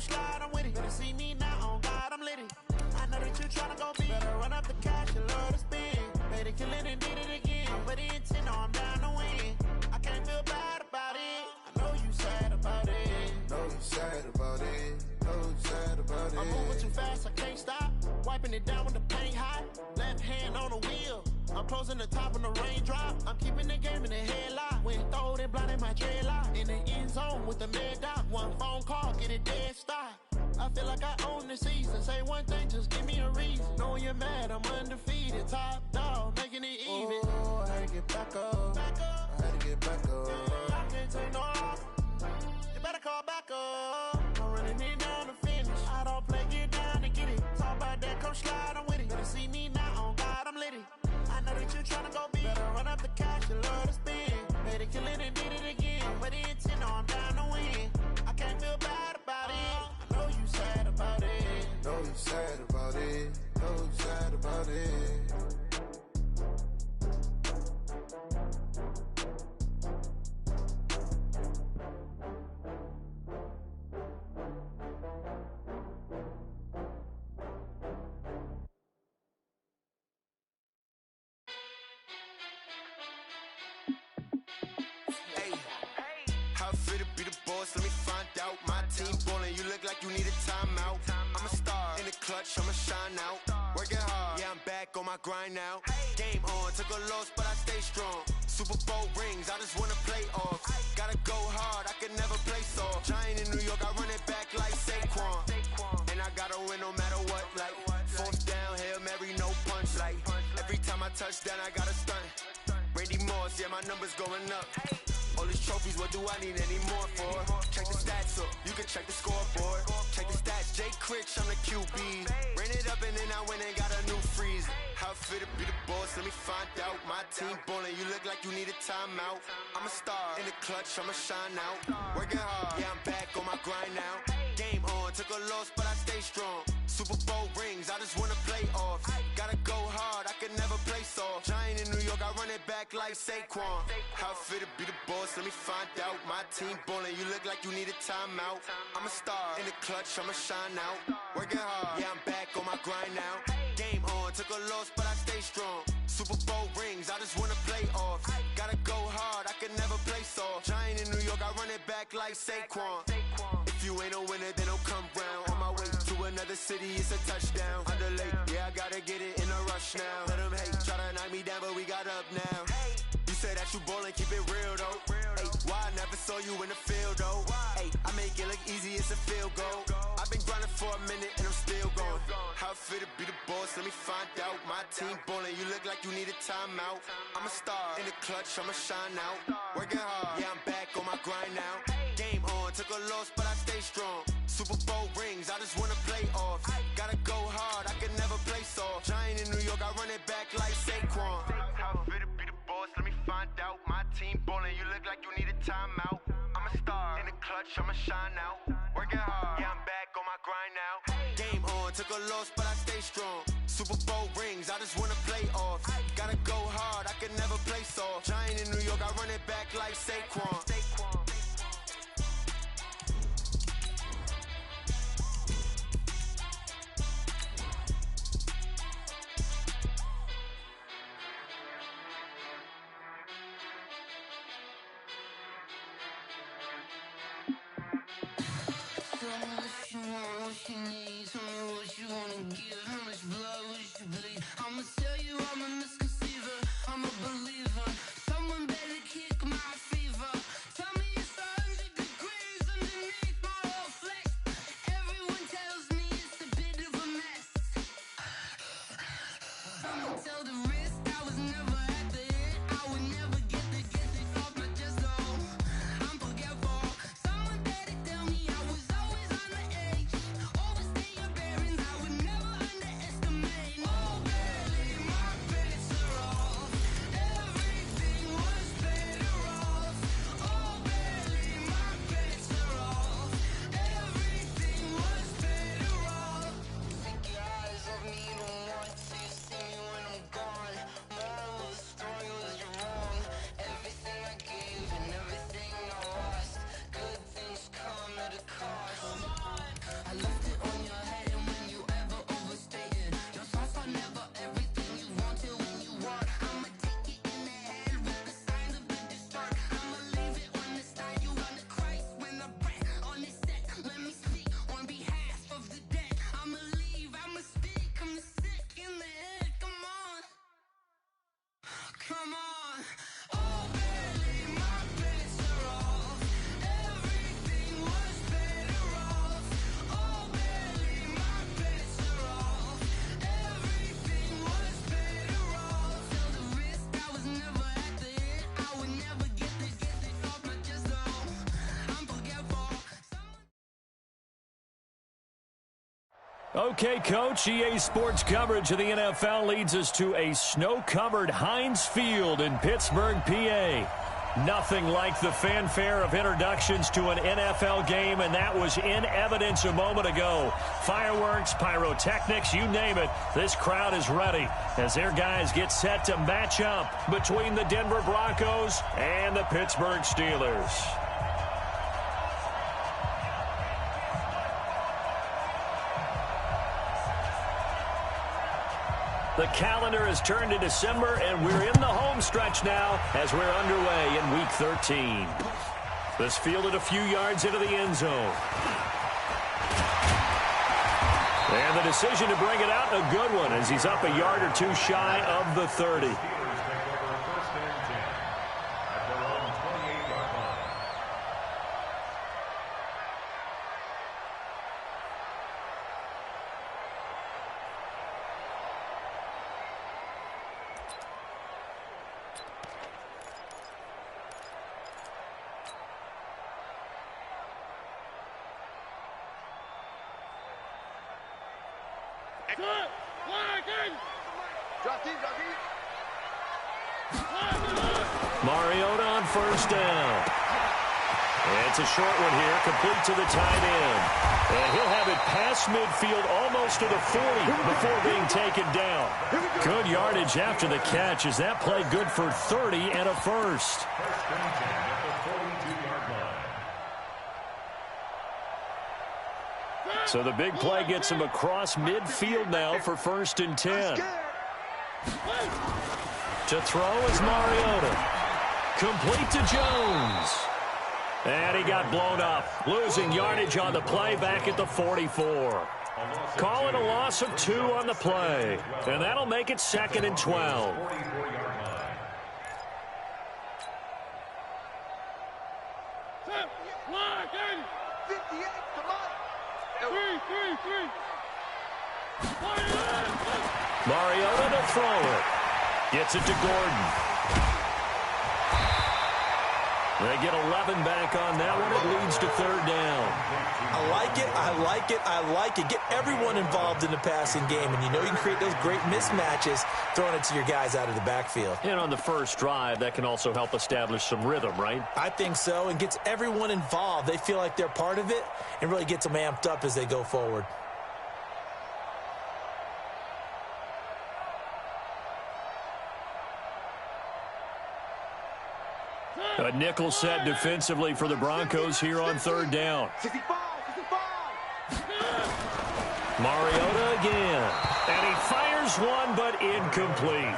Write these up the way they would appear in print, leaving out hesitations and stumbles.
slide, I'm with it. Better see me now, on God, I'm litty. I know that you tryna go big. Better run up the cash, you love to spend. Better kill it and did it again. But the intent, no, I'm down to win. I can't feel bad about it. I know you sad about it. Know you sad about it. Know you sad about it. I'm moving too fast, I can't stop. Wiping it down when the paint hot. Left hand on the wheel. I'm closing the top when the raindrop. I'm keeping the game in the headlock. When throwed and blinded my dreadlock. In the end zone with the mad dot. One phone call, get it dead stop. I feel like I own the season. Say one thing, just give me a reason. Knowing you're mad, I'm undefeated. Top dog, making it even. Oh, I had to get back up. Back up. I had to get back up. I can't take no off. You better call back up. I'm running it down to finish. I don't play, get down to get it. Talk about that, come slide, I'm with it. Better see me now, on God, I'm litty. I know that you tryna go big. Better run up the cash, you love to spend. Better kill it and did it again. But the intent, no, I'm down to win. I can't feel bad about it. I know you sad about it. Know you sad about it. Know you sad about it. How fit to be the boss? Let me find out. My team ballin', you look like you need a timeout. I'm a star in the clutch, I'ma shine out. Working hard, yeah, I'm back on my grind now. Game on, took a loss, but I stay strong. Super Bowl rings, I just wanna play off. Gotta go hard, I can never play soft. Giant in New York, I run it back like Saquon. And I gotta win no matter what, like fourth down, Hail Mary, no punch. Like every time I touch down, I gotta stunt. Randy Moss, yeah, my numbers going up. All these trophies, what do I need any more for? Check the stats up, you can check the scoreboard. Check the stats, Jay Critch, I'm the QB. Ran it up and then I went and got a new freeze. How fit to be the boss, let me find out. My team ballin', you look like you need a timeout. I'm a star in the clutch, I'ma shine out. Working hard, yeah, I'm back on my grind now. Game on, took a loss, but I stay strong. Super Bowl rings, I just wanna play off. Gotta go hard, I can never play soft. Giant in New York, I run it back like Saquon. How fit to be the boss, let me find out. My team ballin', you look like you need a timeout. I'm a star in the clutch, I'ma shine out. Working hard, yeah, I'm back on my grind now. Game on, took a loss, but I stay strong. Super Bowl rings, I just wanna play off. Gotta go hard, I can never play soft. Giant in New York, I run it back like Saquon. If you ain't a winner, then don't come round. On my way to another city, it's a touchdown. Underlay, yeah, I gotta get it in a rush now. Let them hate, try to knock me down, but we got up now. You say that you ballin', keep it real though. Hey, why I never saw you in the field though? Hey, I make it look easy, it's a field goal. I've been grinding for a minute and I'm still going. How fit to be the boss, let me find out. My team ballin', you look like you need a timeout. I'm a star in the clutch, I'ma shine out. Working hard, yeah, I'm back on my grind now. Game on, took a loss, but I stay strong. Super Bowl rings, I just wanna play off. Gotta go hard, I can never play soft. Giant in New York, I run it back like Saquon. How fit to be the boss, let me find out. My team ballin', you look like you need a timeout. I'm a star in the clutch, I'ma shine out. Working hard, yeah, I'm back on my grind now. Game on, took a loss, but I stay strong. Super Bowl rings, I just wanna play off. Gotta go hard, I can never play soft. Giant in New York, I run it back like Saquon. What you need, tell me what you wanna give. How much blood would you bleed? I'ma tell you I'm a misconceiver, I'm a believer. Someone better kick my fever. Tell me it's 100 degrees underneath my whole flesh. Everyone tells me it's a bit of a mess. I'ma tell the risk I was never at the end. I would never get this off my chest, so I'm forgetful. Someone better tell me I was always on the edge. Overstay your bearings, I would never underestimate. Oh, barely, my face. Okay, Coach, EA Sports coverage of the NFL leads us to a snow-covered Heinz Field in Pittsburgh, PA. Nothing like the fanfare of introductions to an NFL game, and that was in evidence a moment ago. Fireworks, pyrotechnics, you name it, this crowd is ready as their guys get set to match up between the Denver Broncos and the Pittsburgh Steelers. The calendar has turned to December, and we're in the home stretch now as we're underway in Week 13. This fielded a few yards into the end zone. And the decision to bring it out, a good one, as he's up a yard or two shy of the 30. Mariota on first down. And it's a short one here, complete to the tight end. And he'll have it past midfield almost to the 40 before being taken down. Good yardage after the catch as that play good for 30 and a first. So the big play gets him across midfield now for 1st and 10. To throw is Mariota. Complete to Jones. And he got blown up. Losing yardage on the play back at the 44. Call it a loss of 2 on the play. And that'll make it 2nd and 12. Mariota to throw it. Gets it to Gordon. They get 11 back on that one. It leads to 3rd down. I like it, I like it, I like it. Get everyone involved in the passing game, and you know you can create those great mismatches throwing it to your guys out of the backfield. And on the first drive, that can also help establish some rhythm, right? I think so, and gets everyone involved. They feel like they're part of it and really gets them amped up as they go forward. A nickel set defensively for the Broncos here on 3rd down. Mariota again. And he fires one, but incomplete.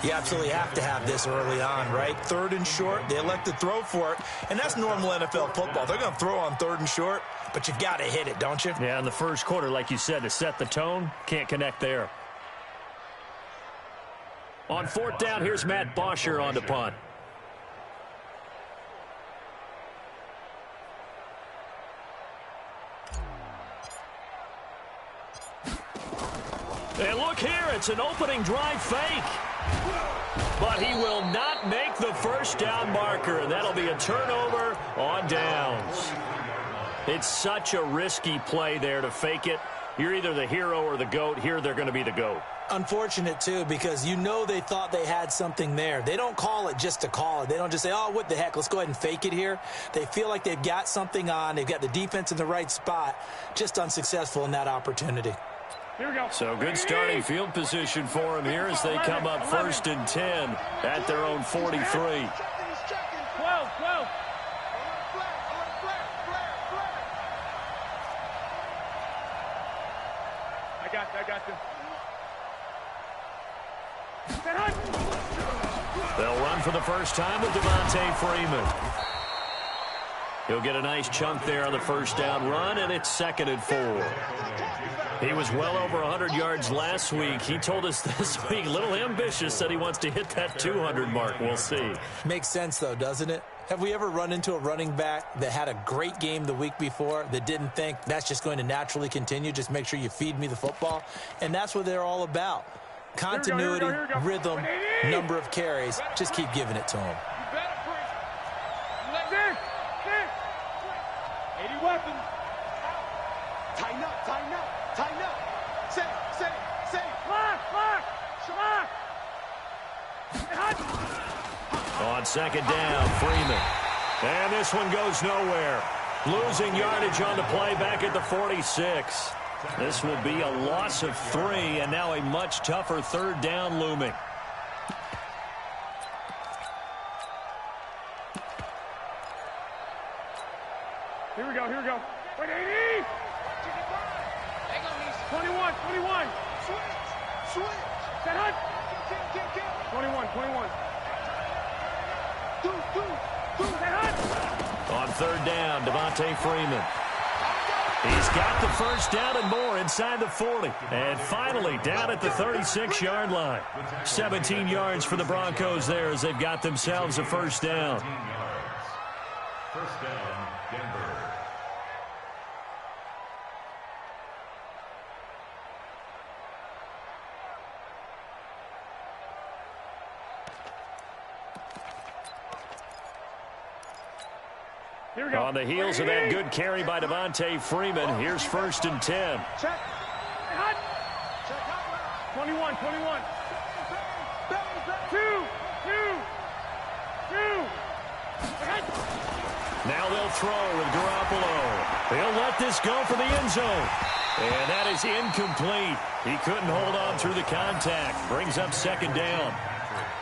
You absolutely have to have this early on, right? 3rd and short, they elect to throw for it, and that's normal NFL football. They're going to throw on 3rd and short, but you've got to hit it, don't you? Yeah, in the first quarter, like you said, to set the tone, can't connect there. On 4th down, here's Matt Bosher on the punt. And look here, it's an opening drive fake. But he will not make the first down marker, and that'll be a turnover on downs. It's such a risky play there to fake it. You're either the hero or the GOAT. Here they're going to be the GOAT. Unfortunate, too, because you know they thought they had something there. They don't call it just to call it. They don't just say, oh, what the heck, let's go ahead and fake it here. They feel like they've got something on. They've got the defense in the right spot. Just unsuccessful in that opportunity. Here we go. So good starting field position for them here as they come up 1st and 10 at their own 43. 12. I got you. They'll run for the first time with Devontae Freeman. He'll get a nice chunk there on the first down run, and it's 2nd and 4. He was well over 100 yards last week. He told us this week, a little ambitious, said he wants to hit that 200 mark. We'll see. Makes sense, though, doesn't it? Have we ever run into a running back that had a great game the week before that didn't think that's just going to naturally continue? Just make sure you feed me the football. And that's what they're all about. Continuity, rhythm, number of carries. Just keep giving it to him. 80 weapons. Tighten up, tighten up, tighten up. Say, On second down, Freeman. And this one goes nowhere. Losing yardage on the play back at the 46. This will be a loss of 3, and now a much tougher third down looming. Here we go. Wait, 80! 21. Switch. Set hunt. 21. Set hunt. On third down, Devontae Freeman. He's got the first down and more inside the 40. And finally down at the 36-yard line. 17 yards for the Broncos there as they've got themselves a first down. First down, Denver. Here we go. On the heels of that good carry by Devontae Freeman, here's 1st and 10. Check. 21. 2. Now they'll throw with Garoppolo. They'll let this go for the end zone. And that is incomplete. He couldn't hold on through the contact. Brings up second down.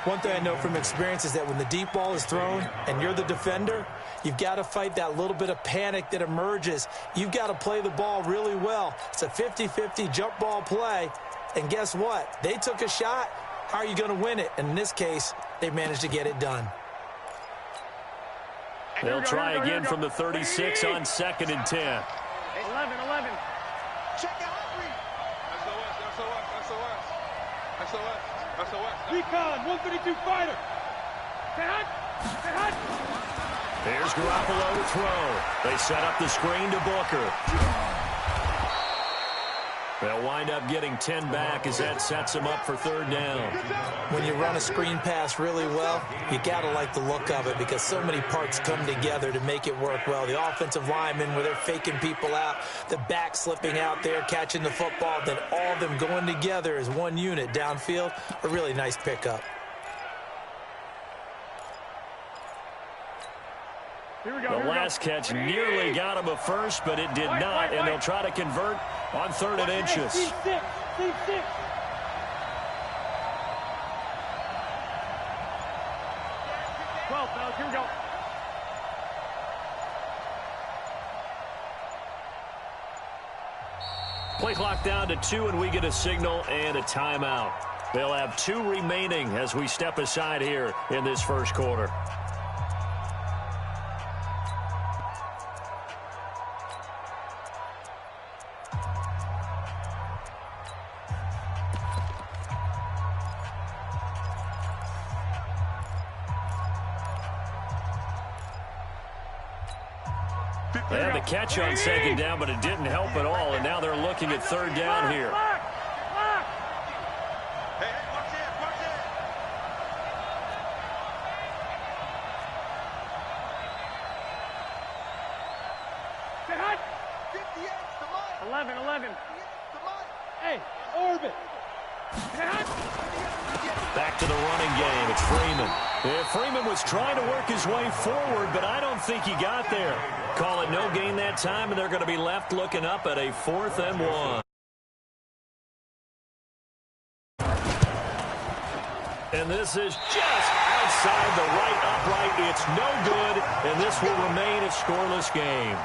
One thing I know from experience is that when the deep ball is thrown and you're the defender, you've got to fight that little bit of panic that emerges. You've got to play the ball really well. It's a 50-50 jump ball play. And guess what? They took a shot. How are you going to win it? And in this case, they managed to get it done. They'll try again from the 36 on 2nd and 10. 11. Check out three. SOS. Recon, 152 fighter. Set hunt. Here's Garoppolo to throw. They set up the screen to Booker. They'll wind up getting 10 back as that sets them up for third down. When you run a screen pass really well, you got to like the look of it because so many parts come together to make it work well. The offensive linemen where they're faking people out, the back slipping out there, catching the football, then all of them going together as one unit downfield. A really nice pickup. The last catch nearly got him a first, but it did not, and they'll try to convert on 3rd and inches. C6. 12, fellas, here we go. Play clock down to 2, and we get a signal and a timeout. They'll have 2 remaining as we step aside here in this first quarter. They had the catch on 2nd down, but it didn't help at all, and now they're looking at 3rd down here. Hey, watch it. Set hunt. 58, 11. Hey, orbit. Set hunt. Back to the running game. It's Freeman. Yeah, Freeman was trying to work his way forward, but I don't think he got there. Call it no gain that time, and they're going to be left looking up at a 4th and 1. And this is just outside the right upright. It's no good, and this will remain a scoreless game.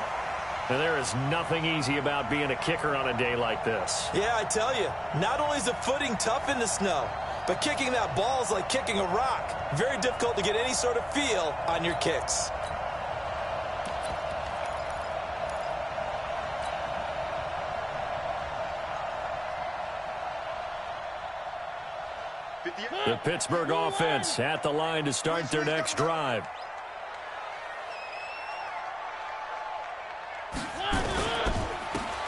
And there is nothing easy about being a kicker on a day like this. Yeah, I tell you, not only is the footing tough in the snow, but kicking that ball is like kicking a rock. Very difficult to get any sort of feel on your kicks. The Pittsburgh offense at the line to start their next drive.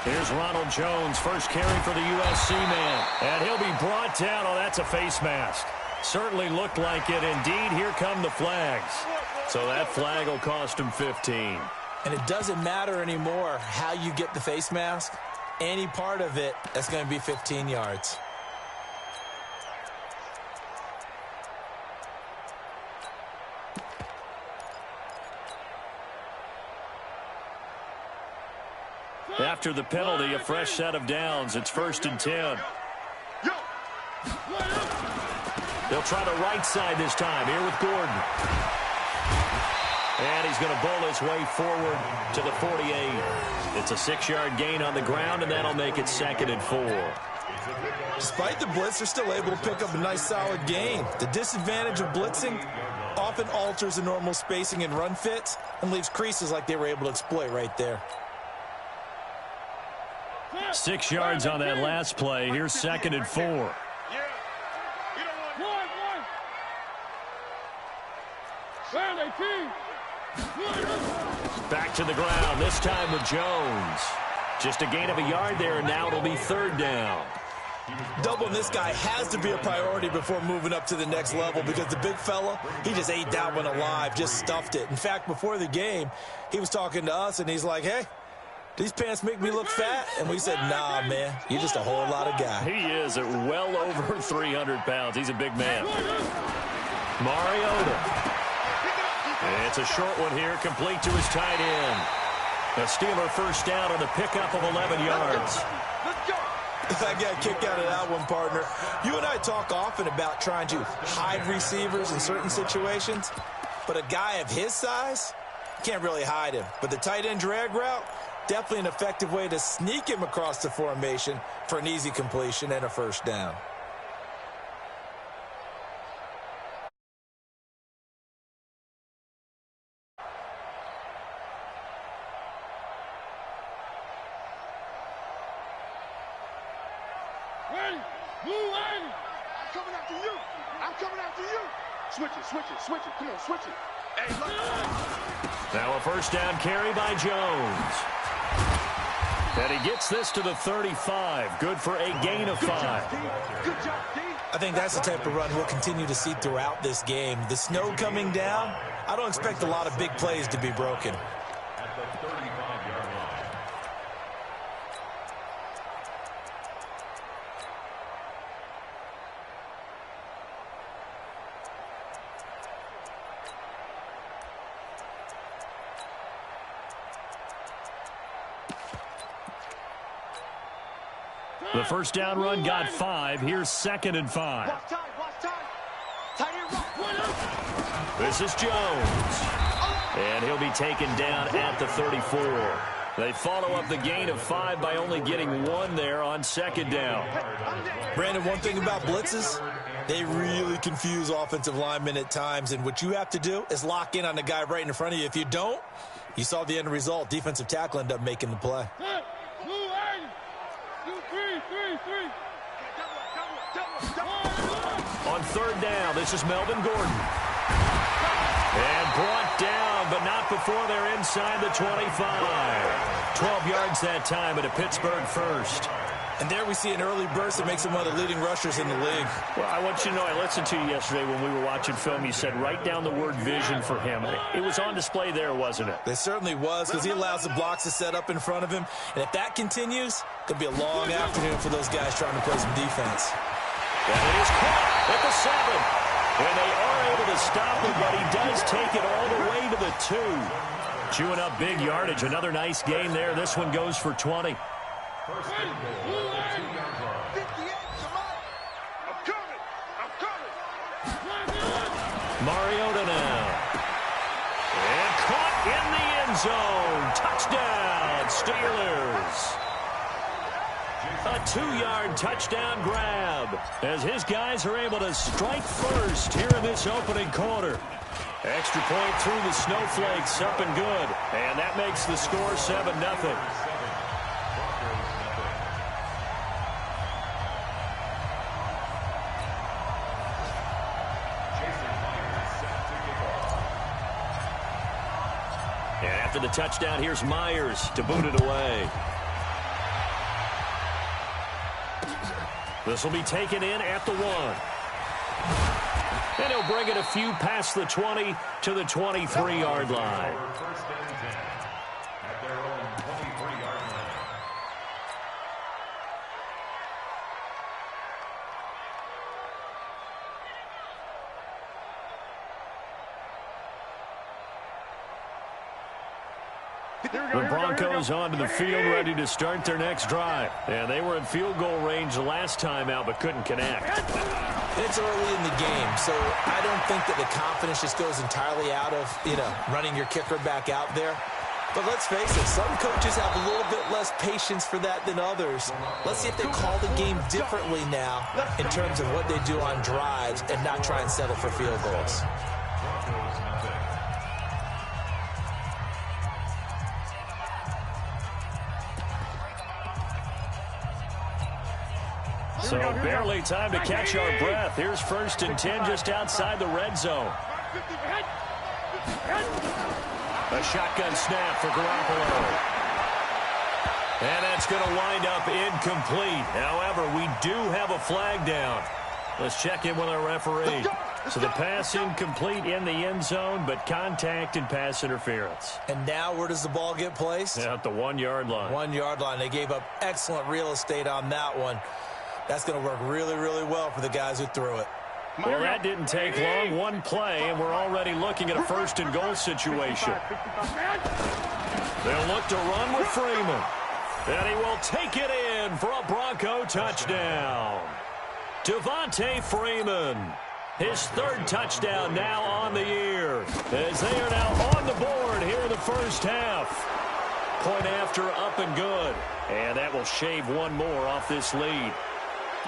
Here's Ronald Jones, first carry for the USC man. And he'll be brought down. Oh, that's a face mask. Certainly looked like it. Indeed, here come the flags. So that flag will cost him 15. And it doesn't matter anymore how you get the face mask. Any part of it, that's going to be 15 yards. After the penalty, a fresh set of downs. It's 1st and 10. They'll try the right side this time. Here with Gordon. And he's going to bowl his way forward to the 48. It's a 6-yard gain on the ground, and that'll make it 2nd and 4. Despite the blitz, they're still able to pick up a nice, solid gain. The disadvantage of blitzing often alters the normal spacing and run fits and leaves creases like they were able to exploit right there. 6 yards on that last play. Here's 2nd and 4. Back to the ground, this time with Jones. Just a gain of a yard there, and now it'll be 3rd down. Doubling this guy has to be a priority before moving up to the next level because the big fella, he just ate that one alive, just stuffed it. In fact, before the game, he was talking to us, and he's like, hey, these pants make me look fat? And we said, nah, man, you're just a whole lot of guy. He is at well over 300 pounds. He's a big man. Mariota. It's a short one here, complete to his tight end. A Steeler 1st down on the pickup of 11 yards. I got a kick out of that one, partner. You and I talk often about trying to hide receivers in certain situations, but a guy of his size, can't really hide him. But the tight end drag route, definitely an effective way to sneak him across the formation for an easy completion and a 1st down. Switch it. Come on, switch it. Hey, look. Now a 1st down carry by Jones. And he gets this to the 35. Good for a gain of 5. Good job, D. I think that's the type of run we'll continue to see throughout this game. The snow coming down, I don't expect a lot of big plays to be broken. At the 35-yard line. The 1st down run got 5. Here's 2nd and 5. Watch time. Tight end rock. This is Jones. And he'll be taken down at the 34. They follow up the gain of 5 by only getting 1 there on 2nd down. Brandon, one thing about blitzes, they really confuse offensive linemen at times, and what you have to do is lock in on the guy right in front of you. If you don't, you saw the end result. Defensive tackle ended up making the play. On 3rd down, this is Melvin Gordon. And brought down, but not before they're inside the 25. 12 yards that time at a Pittsburgh 1st. And there we see an early burst that makes him one of the leading rushers in the league. Well, I want you to know, I listened to you yesterday when we were watching film. You said write down the word vision for him. It was on display there, wasn't it? It certainly was, because he allows the blocks to set up in front of him. And if that continues, it'll be a long afternoon for those guys trying to play some defense. And it is caught at the 7. And they are able to stop him, but he does take it all the way to the 2. Chewing up big yardage. Another nice game there. This one goes for 20. First and goal at the 2-yard line. 58, come on. I'm coming. Mariota now. And caught in the end zone. Touchdown, Steelers. A 2-yard touchdown grab as his guys are able to strike first here in this opening quarter. Extra point through the snowflakes, up and good. And that makes the score 7-0. And after the touchdown, here's Myers to boot it away. This will be taken in at the 1. And he'll bring it a few past the 20 to the 23-yard line. The Broncos onto the field ready to start their next drive. And they were in field goal range the last time out but couldn't connect. It's early in the game, so I don't think that the confidence just goes entirely out of, running your kicker back out there. But let's face it, some coaches have a little bit less patience for that than others. Let's see if they call the game differently now in terms of what they do on drives and not try and settle for field goals. So barely time to catch our breath. Here's 1st and 10 just outside the red zone. A shotgun snap for Garoppolo. And that's going to wind up incomplete. However, we do have a flag down. Let's check in with our referee. So the pass incomplete in the end zone, but contact and pass interference. And now where does the ball get placed? Yeah, at the 1-yard line. 1-yard line. They gave up excellent real estate on that one. That's going to work really, really well for the guys who threw it. Well, that didn't take long. One play, and we're already looking at a 1st and goal situation. They'll look to run with Freeman. And he will take it in for a Bronco touchdown. Devontae Freeman, his 3rd touchdown now on the year, as they are now on the board here in the first half. Point after up and good. And that will shave one more off this lead.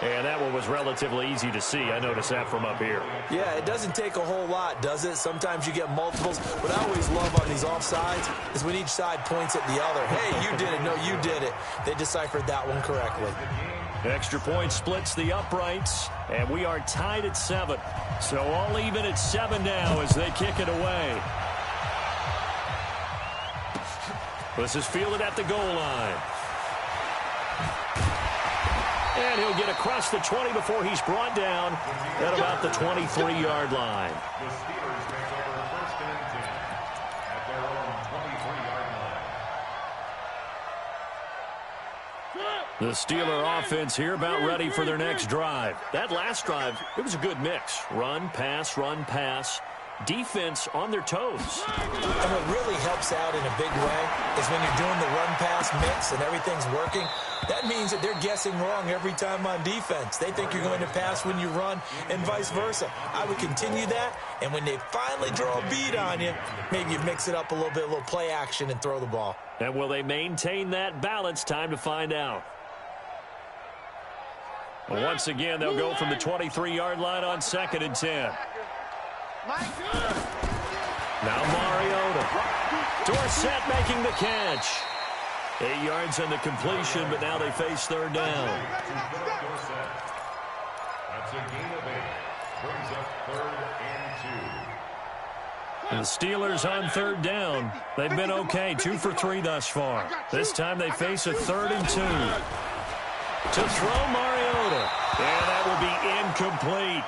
And that one was relatively easy to see. I noticed that from up here. Yeah, it doesn't take a whole lot, does it? Sometimes you get multiples. What I always love on these offsides is when each side points at the other. Hey, you did it. No, you did it. They deciphered that one correctly. Extra point splits the uprights, and we are tied at 7. So all even at 7 now as they kick it away. This is fielded at the goal line. And he'll get across the 20 before he's brought down at about the 23-yard line. The Steelers take over 1st and 10 at their own 23-yard line. The Steeler offense here about ready for their next drive. That last drive, it was a good mix. Run, pass, defense on their toes. And what really helps out in a big way is when you're doing the run-pass mix and everything's working, that means that they're guessing wrong every time on defense. They think you're going to pass when you run and vice versa. I would continue that, and when they finally draw a bead on you, maybe you mix it up a little bit, a little play action, and throw the ball. And will they maintain that balance? Time to find out. Well, once again, they'll go from the 23-yard line on 2nd and 10. Now Mariota. Dorsett making the catch. 8 yards on the completion, but now they face 3rd down. That's a gain of 8. Brings up 3rd and 2. The Steelers on 3rd down. They've been okay, 2 for 3 thus far. This time they face a 3rd and 2. To throw Mariota. And that will be incomplete.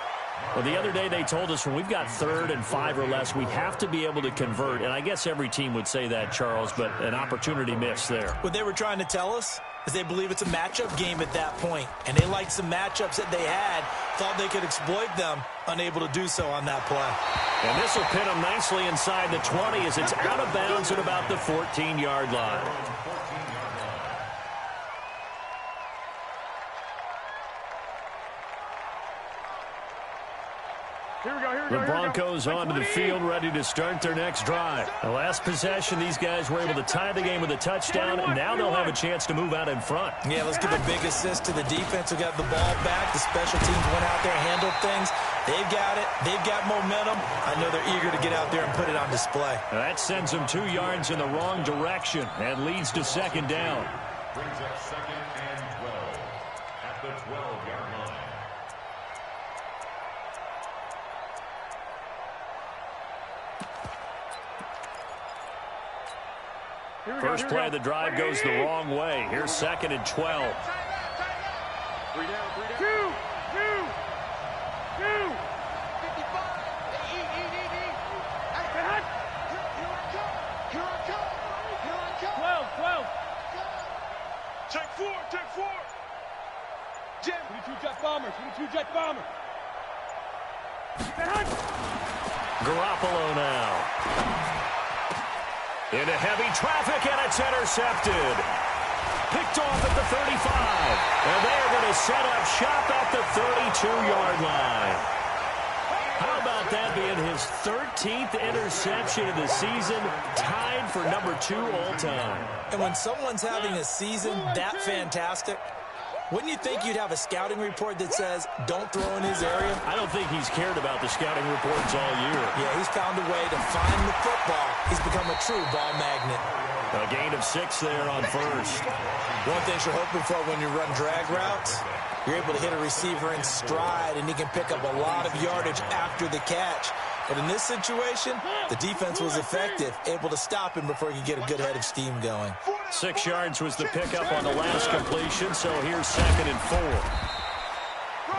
Well, the other day they told us when we've got 3rd and 5 or less, we have to be able to convert. And I guess every team would say that, Charles, but an opportunity missed there. What they were trying to tell us is they believe it's a matchup game at that point. And they liked some matchups that they had, thought they could exploit them, unable to do so on that play. And this will pin them nicely inside the 20 as it's out of bounds at about the 14-yard line. The Broncos onto the field ready to start their next drive. The last possession, these guys were able to tie the game with a touchdown, and now they'll have a chance to move out in front. Yeah, let's give a big assist to the defense who got the ball back. The special teams went out there, handled things. They've got it. They've got momentum. I know they're eager to get out there and put it on display. That sends them 2 yards in the wrong direction and leads to 2nd down. Brings up 2nd and 12 at the 12-yard line. First play of the drive goes the wrong way. Here's 2nd and 12. 3 down. 2. 12. Take 4. Jim. 22 jet bombers. Garoppolo now. Into heavy traffic, and it's intercepted. Picked off at the 35. And they're going to set up shop at the 32-yard line. How about that being his 13th interception of the season, tied for number 2 all-time. And when someone's having a season that fantastic, wouldn't you think you'd have a scouting report that says, don't throw in his area? I don't think he's cared about the scouting reports all year. Yeah, he's found a way to find the football. He's become a true ball magnet. A gain of 6 there on first. One thing you're hoping for when you run drag routes, you're able to hit a receiver in stride, and he can pick up a lot of yardage after the catch. But in this situation, the defense was effective, able to stop him before he could get a good head of steam going. 6 yards was the pickup on the last completion, so here's 2nd and 4.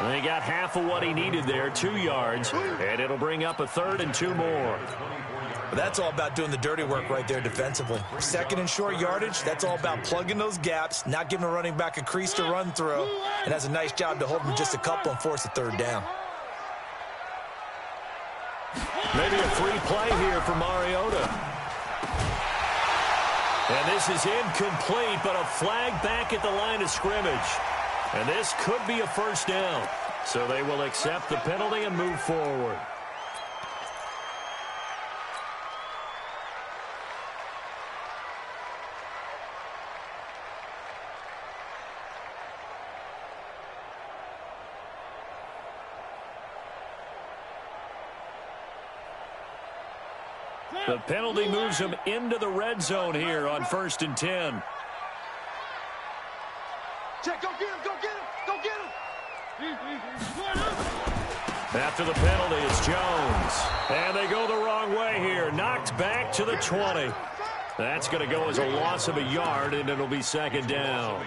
And he got half of what he needed there, 2 yards, and it'll bring up a 3rd and 2 more. But that's all about doing the dirty work right there defensively. 2nd and short yardage, that's all about plugging those gaps, not giving a running back a crease to run through, and has a nice job to hold him just a couple and force a 3rd down. Maybe a free play here for Mariota. And this is incomplete, but a flag back at the line of scrimmage. And this could be a 1st down. So they will accept the penalty and move forward. The penalty moves him into the red zone here on 1st and 10. Check, go get him, go get him, go get him. After the penalty, it's Jones. And they go the wrong way here. Knocked back to the 20. That's going to go as a loss of a yard, and it'll be 2nd down.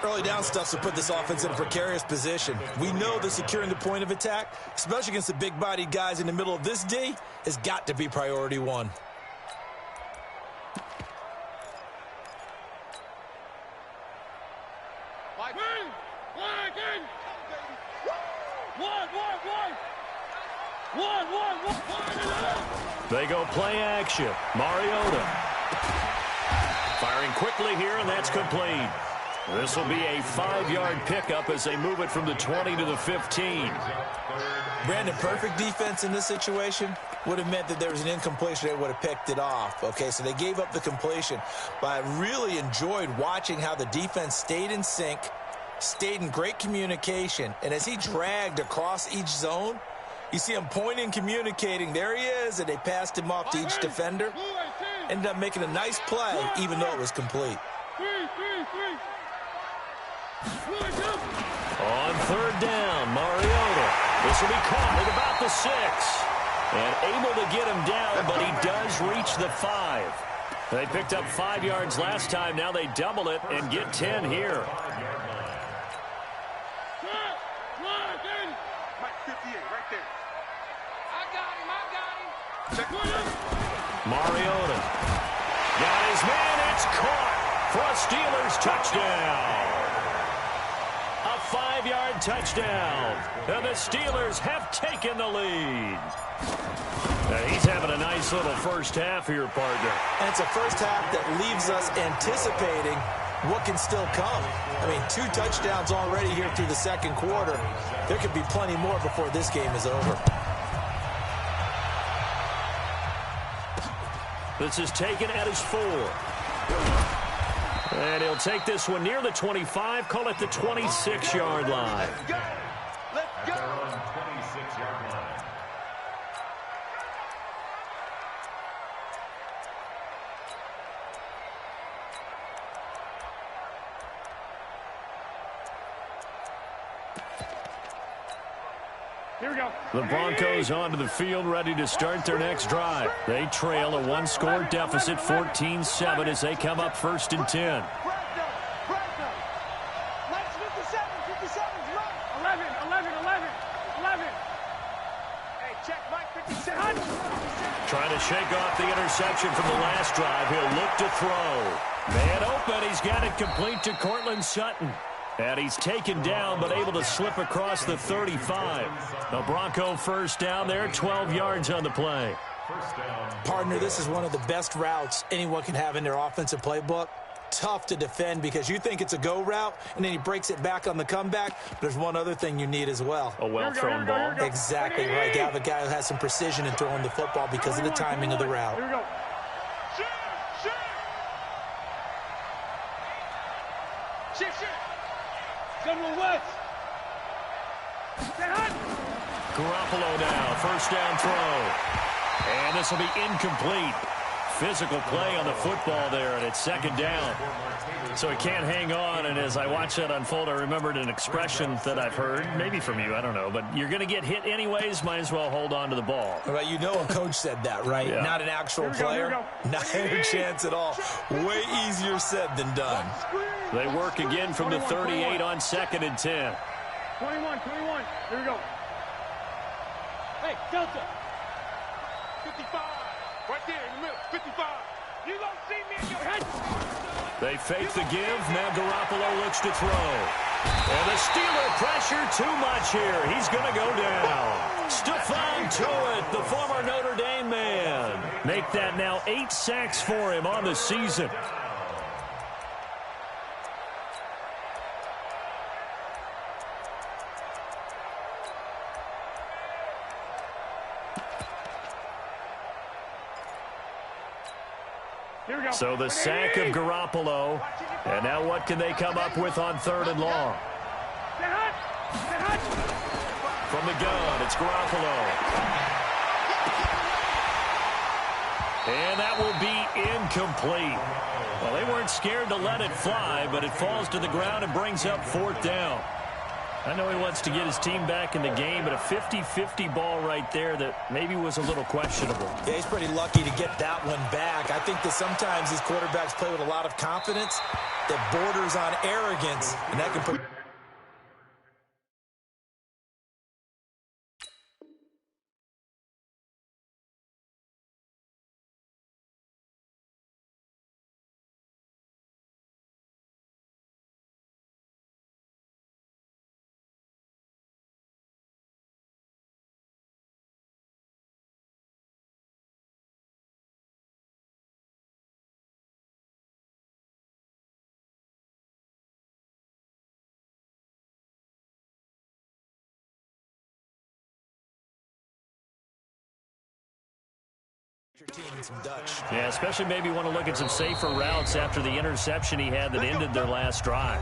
Early down stuff to put this offense in a precarious position. We know that securing the point of attack, especially against the big-bodied guys in the middle of this D, has got to be priority 1. They go play action. Mariota firing quickly here, and that's complete. This will be a 5-yard pickup as they move it from the 20 to the 15. Brandon, perfect defense in this situation would have meant that there was an incompletion. They would have picked it off. Okay, so they gave up the completion. But I really enjoyed watching how the defense stayed in sync, stayed in great communication. And as he dragged across each zone, you see him pointing, communicating. There he is, and they passed him off to each defender. Ended up making a nice play, even though it was complete. On 3rd down, Mariota. This will be caught at about the 6. And able to get him down, but he does reach the 5. They picked up 5 yards last time. Now they double it and get 10 here. Mariota got his man. It's caught for a Steelers touchdown. A 5-yard touchdown. And the Steelers have taken the lead. Now he's having a nice little first half here, partner. And it's a first half that leaves us anticipating what can still come. I mean, 2 touchdowns already here through the 2nd quarter. There could be plenty more before this game is over. This is taken at his 4. And he'll take this one near the 25, call it the 26-yard line. Let's go. Here we go. The Broncos onto the field, ready to start their next drive. They trail a 1-score deficit, 14-7, as they come up 1st and 10. Let's 57's run. 11. Hey, check Mike 57. Trying to shake off the interception from the last drive. He'll look to throw. Man open. He's got it complete to Cortland Sutton. And he's taken down, but able to slip across the 35. The Bronco 1st down there, 12 yards on the play. First down. Partner, this is one of the best routes anyone can have in their offensive playbook. Tough to defend because you think it's a go route, and then he breaks it back on the comeback. There's one other thing you need as well. A well-thrown ball. Exactly right. You have a guy who has some precision in throwing the football because of the timing of the route. Here we go. Shift. General West. Garoppolo now, first down throw. And this will be incomplete. Physical play on the football there, and it's second down. So he can't hang on, and as I watch that unfold, I remembered an expression that I've heard, maybe from you, I don't know, but you're going to get hit anyways, might as well hold on to the ball. Right, you know a coach said that, right? Yeah. Not an actual player. Not a chance at all. Way easier said than done. They work again from the 38 on 2nd and 10. 21. Here we go. Hey, Delta. 55. Right there in the middle. 55. You don't see me in your head. They fake the give. Now Garoppolo looks to throw. And the Steeler pressure too much here. He's going to go down. Stephon Tuitt, the former Notre Dame man. Make that now 8 sacks for him on the season. So the sack of Garoppolo. And now what can they come up with on 3rd and long? From the gun, it's Garoppolo. And that will be incomplete. Well, they weren't scared to let it fly, but it falls to the ground and brings up 4th down. I know he wants to get his team back in the game, but a 50-50 ball right there that maybe was a little questionable. Yeah, he's pretty lucky to get that one back. I think that sometimes these quarterbacks play with a lot of confidence that borders on arrogance, and that can put... Yeah, especially maybe want to look at some safer routes after the interception he had that ended their last drive.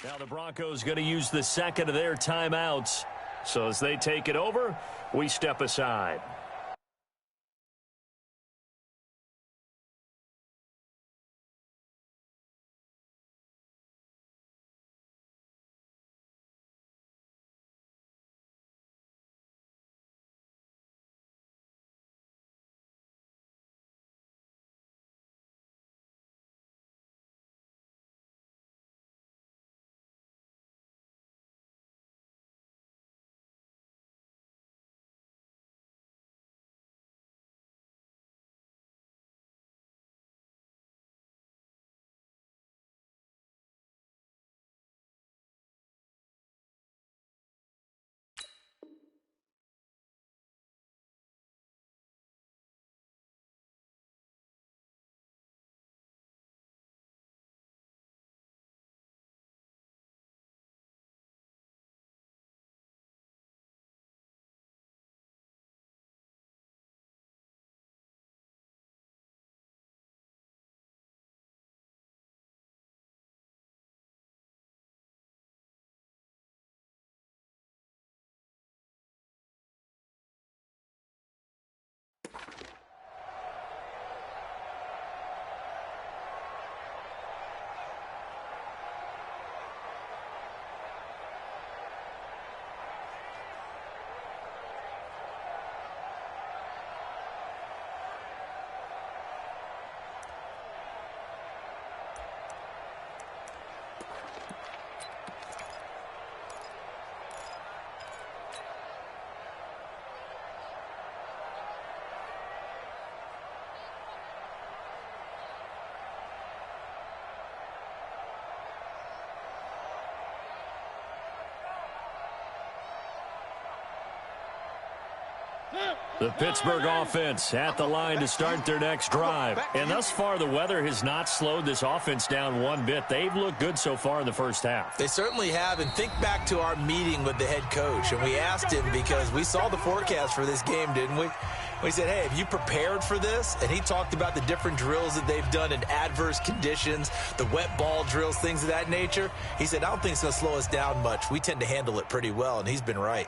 Now the Broncos going to use the second of their timeouts. So as they take it over, we step aside. The Pittsburgh offense at the line to start their next drive. And thus far, the weather has not slowed this offense down one bit. They've looked good so far in the first half. They certainly have. And think back to our meeting with the head coach. And we asked him, because we saw the forecast for this game, didn't we? We said, hey, have you prepared for this? And he talked about the different drills that they've done in adverse conditions, the wet ball drills, things of that nature. He said, I don't think it's going to slow us down much. We tend to handle it pretty well, and he's been right.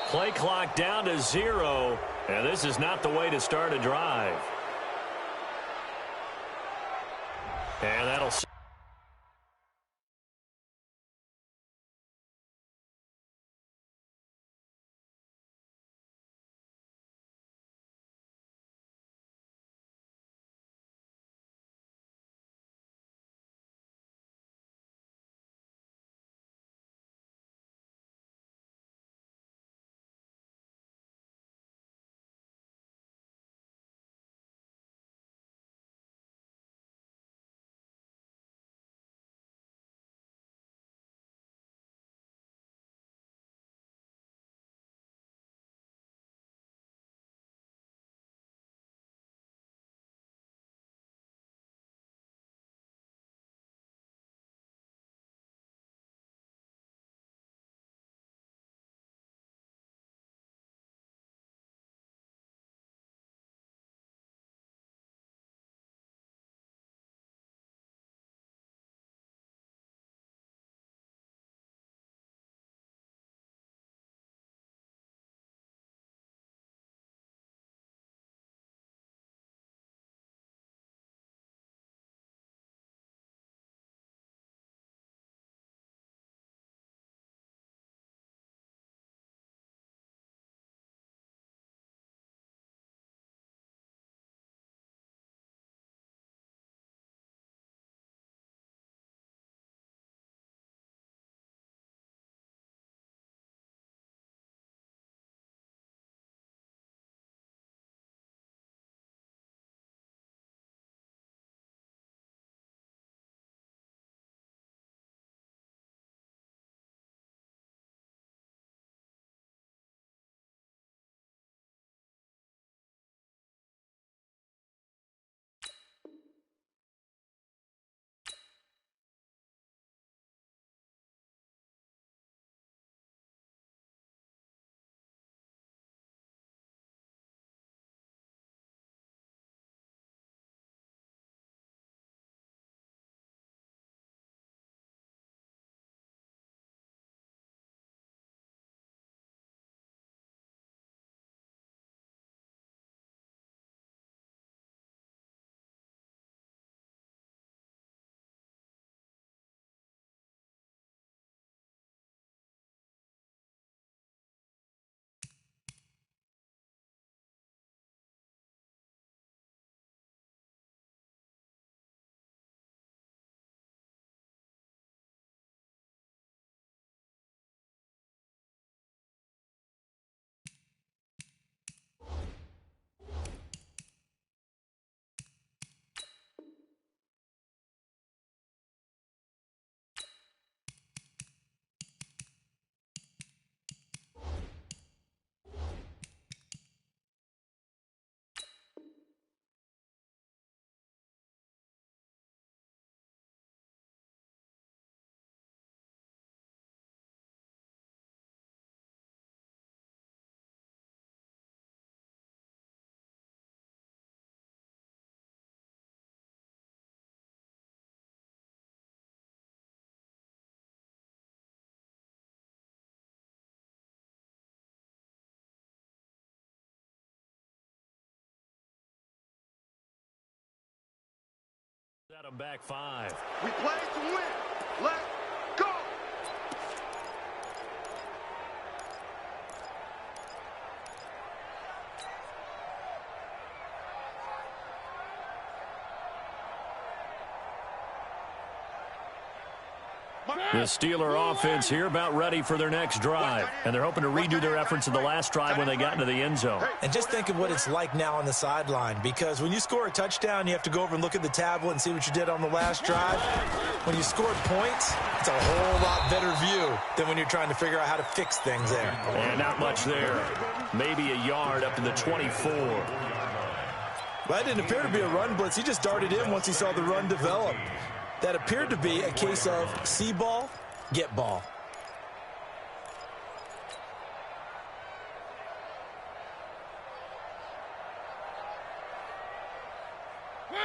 Play clock down to 0, and this is not the way to start a drive. And that'll them back 5. We play to win. Let's go. The Steeler offense here about ready for their next drive. And they're hoping to redo their efforts in the last drive when they got into the end zone. And just think of what it's like now on the sideline, because when you score a touchdown, you have to go over and look at the tablet and see what you did on the last drive. When you scored points, it's a whole lot better view than when you're trying to figure out how to fix things there. And not much there. Maybe a yard up to the 24. Well, that didn't appear to be a run blitz. He just darted in once he saw the run develop. That appeared to be a case of see ball, get ball.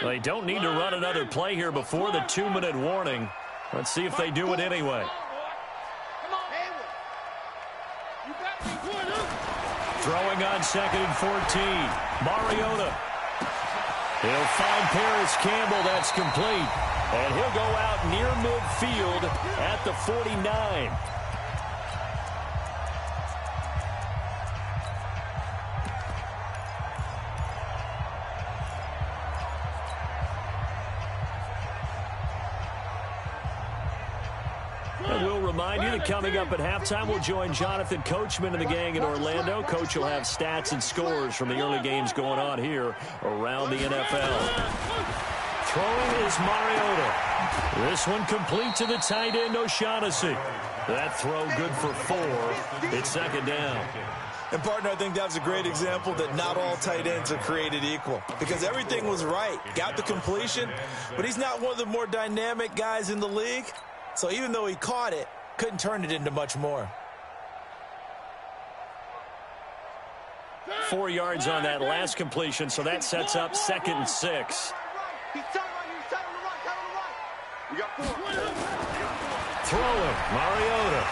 They don't need to run another play here before the 2-minute warning. Let's see if they do it anyway. Throwing on 2nd and 14. Mariota. He'll find Paris Campbell. That's complete. And he'll go out near midfield at the 49. And we'll remind you that coming up at halftime, we'll join Jonathan Coachman and the gang in Orlando. Coach will have stats and scores from the early games going on here around the NFL. Throwing is Mariota. This one complete to the tight end, O'Shaughnessy. That throw good for 4. It's 2nd down. And, partner, I think that was a great example that not all tight ends are created equal, because everything was right. Got the completion, but he's not one of the more dynamic guys in the league. So even though he caught it, couldn't turn it into much more. 4 yards on that last completion, so that sets up 2nd and 6. Throwing, Mariota.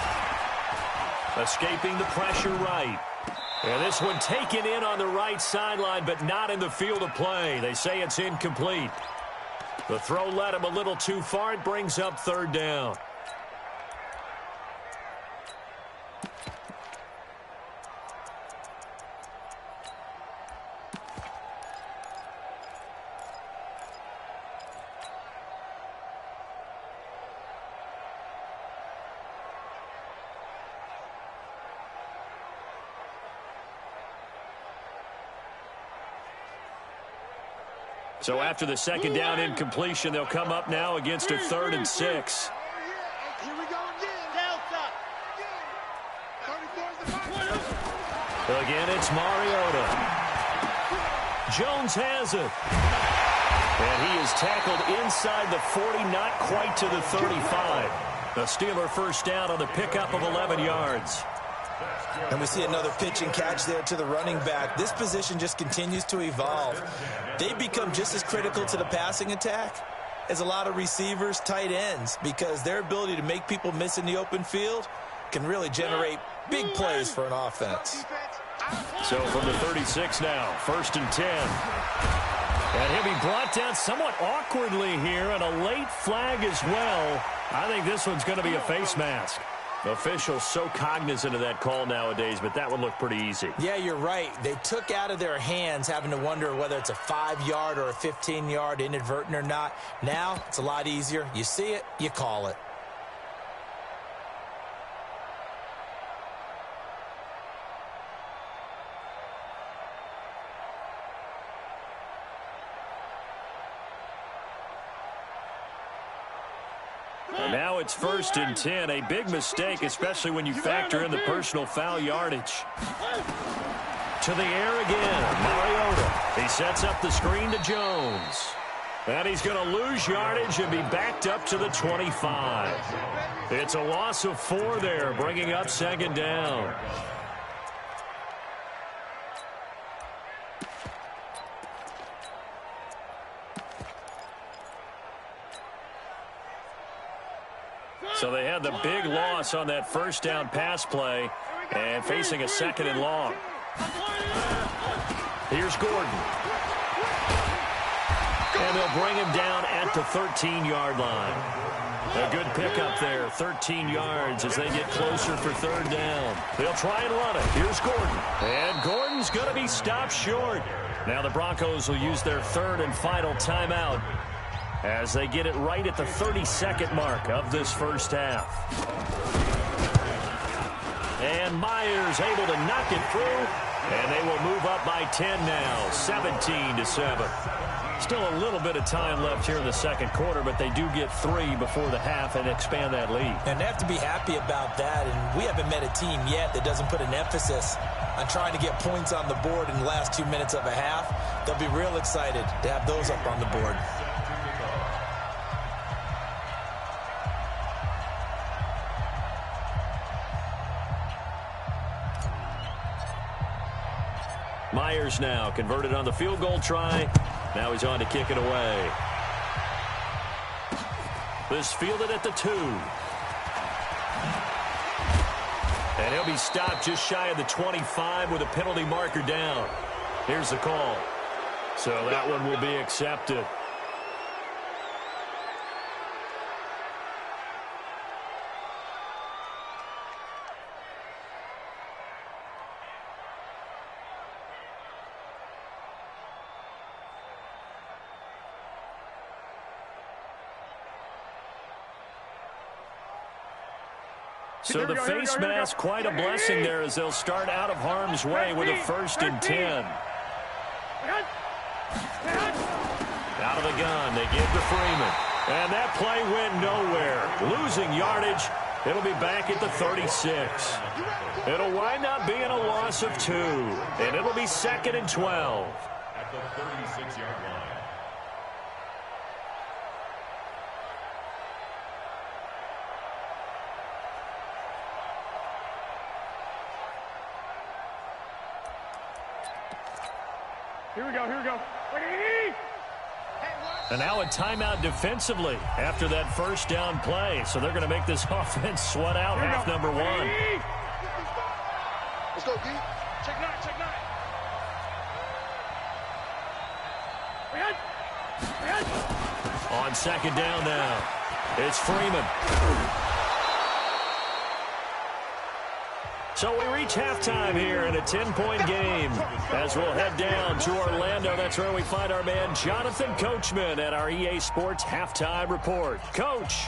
Escaping the pressure right. And this one taken in on the right sideline, but not in the field of play. They say it's incomplete. The throw led him a little too far. It brings up 3rd down. So after the 2nd down incompletion, they'll come up now against a 3rd and 6. Here we go again. Delta. Again, it's Mariota. Jones has it. And he is tackled inside the 40, not quite to the 35. The Steeler first down on the pickup of 11 yards. And we see another pitch and catch there to the running back. This position just continues to evolve. They become just as critical to the passing attack as a lot of receivers, tight ends, because their ability to make people miss in the open field can really generate big plays for an offense. So from the 36 now, 1st and 10. And he'll be brought down somewhat awkwardly here, and a late flag as well. I think this one's going to be a face mask. Officials so cognizant of that call nowadays, but that one looked pretty easy. Yeah, you're right. They took out of their hands having to wonder whether it's a 5-yard or a 15-yard inadvertent or not. Now it's a lot easier. You see it, you call it. And now it's 1st and 10. A big mistake, especially when you factor in the personal foul yardage. To the air again, Mariota. He sets up the screen to Jones. And he's going to lose yardage and be backed up to the 25. It's a loss of 4 there, bringing up 2nd down. So they had the big loss on that 1st down pass play and facing a 2nd and long. Here's Gordon. And they'll bring him down at the 13-yard line. A good pickup there, 13 yards as they get closer for third down. They'll try and run it. Here's Gordon. And Gordon's going to be stopped short. Now the Broncos will use their third and final timeout as they get it right at the 32nd mark of this first half. And Myers able to knock it through, and they will move up by 10 now, 17-7. Still a little bit of time left here in the second quarter, but they do get 3 before the half and expand that lead. And they have to be happy about that, and we haven't met a team yet that doesn't put an emphasis on trying to get points on the board in the last 2 minutes of a half. They'll be real excited to have those up on the board. Myers now converted on the field goal try. Now he's on to kick it away. This fielded at the 2. And he'll be stopped just shy of the 25 with a penalty marker down. Here's the call. So that one will be accepted. So the face mask, quite a blessing there as they'll start out of harm's way with a 1st and 10. Out of the gun, they give to Freeman. And that play went nowhere. Losing yardage. It'll be back at the 36. It'll wind up being a loss of 2. And it'll be 2nd and 12. At the 36-yard line. Here we go, here we go. And now a timeout defensively after that first down play. So they're going to make this offense sweat out half number 1. Let's go, D. Check 9, check 9. On second down now, it's Freeman. So we reach halftime here in a 10-point game as we'll head down to Orlando. That's where we find our man Jonathan Coachman at our EA Sports Halftime Report. Coach.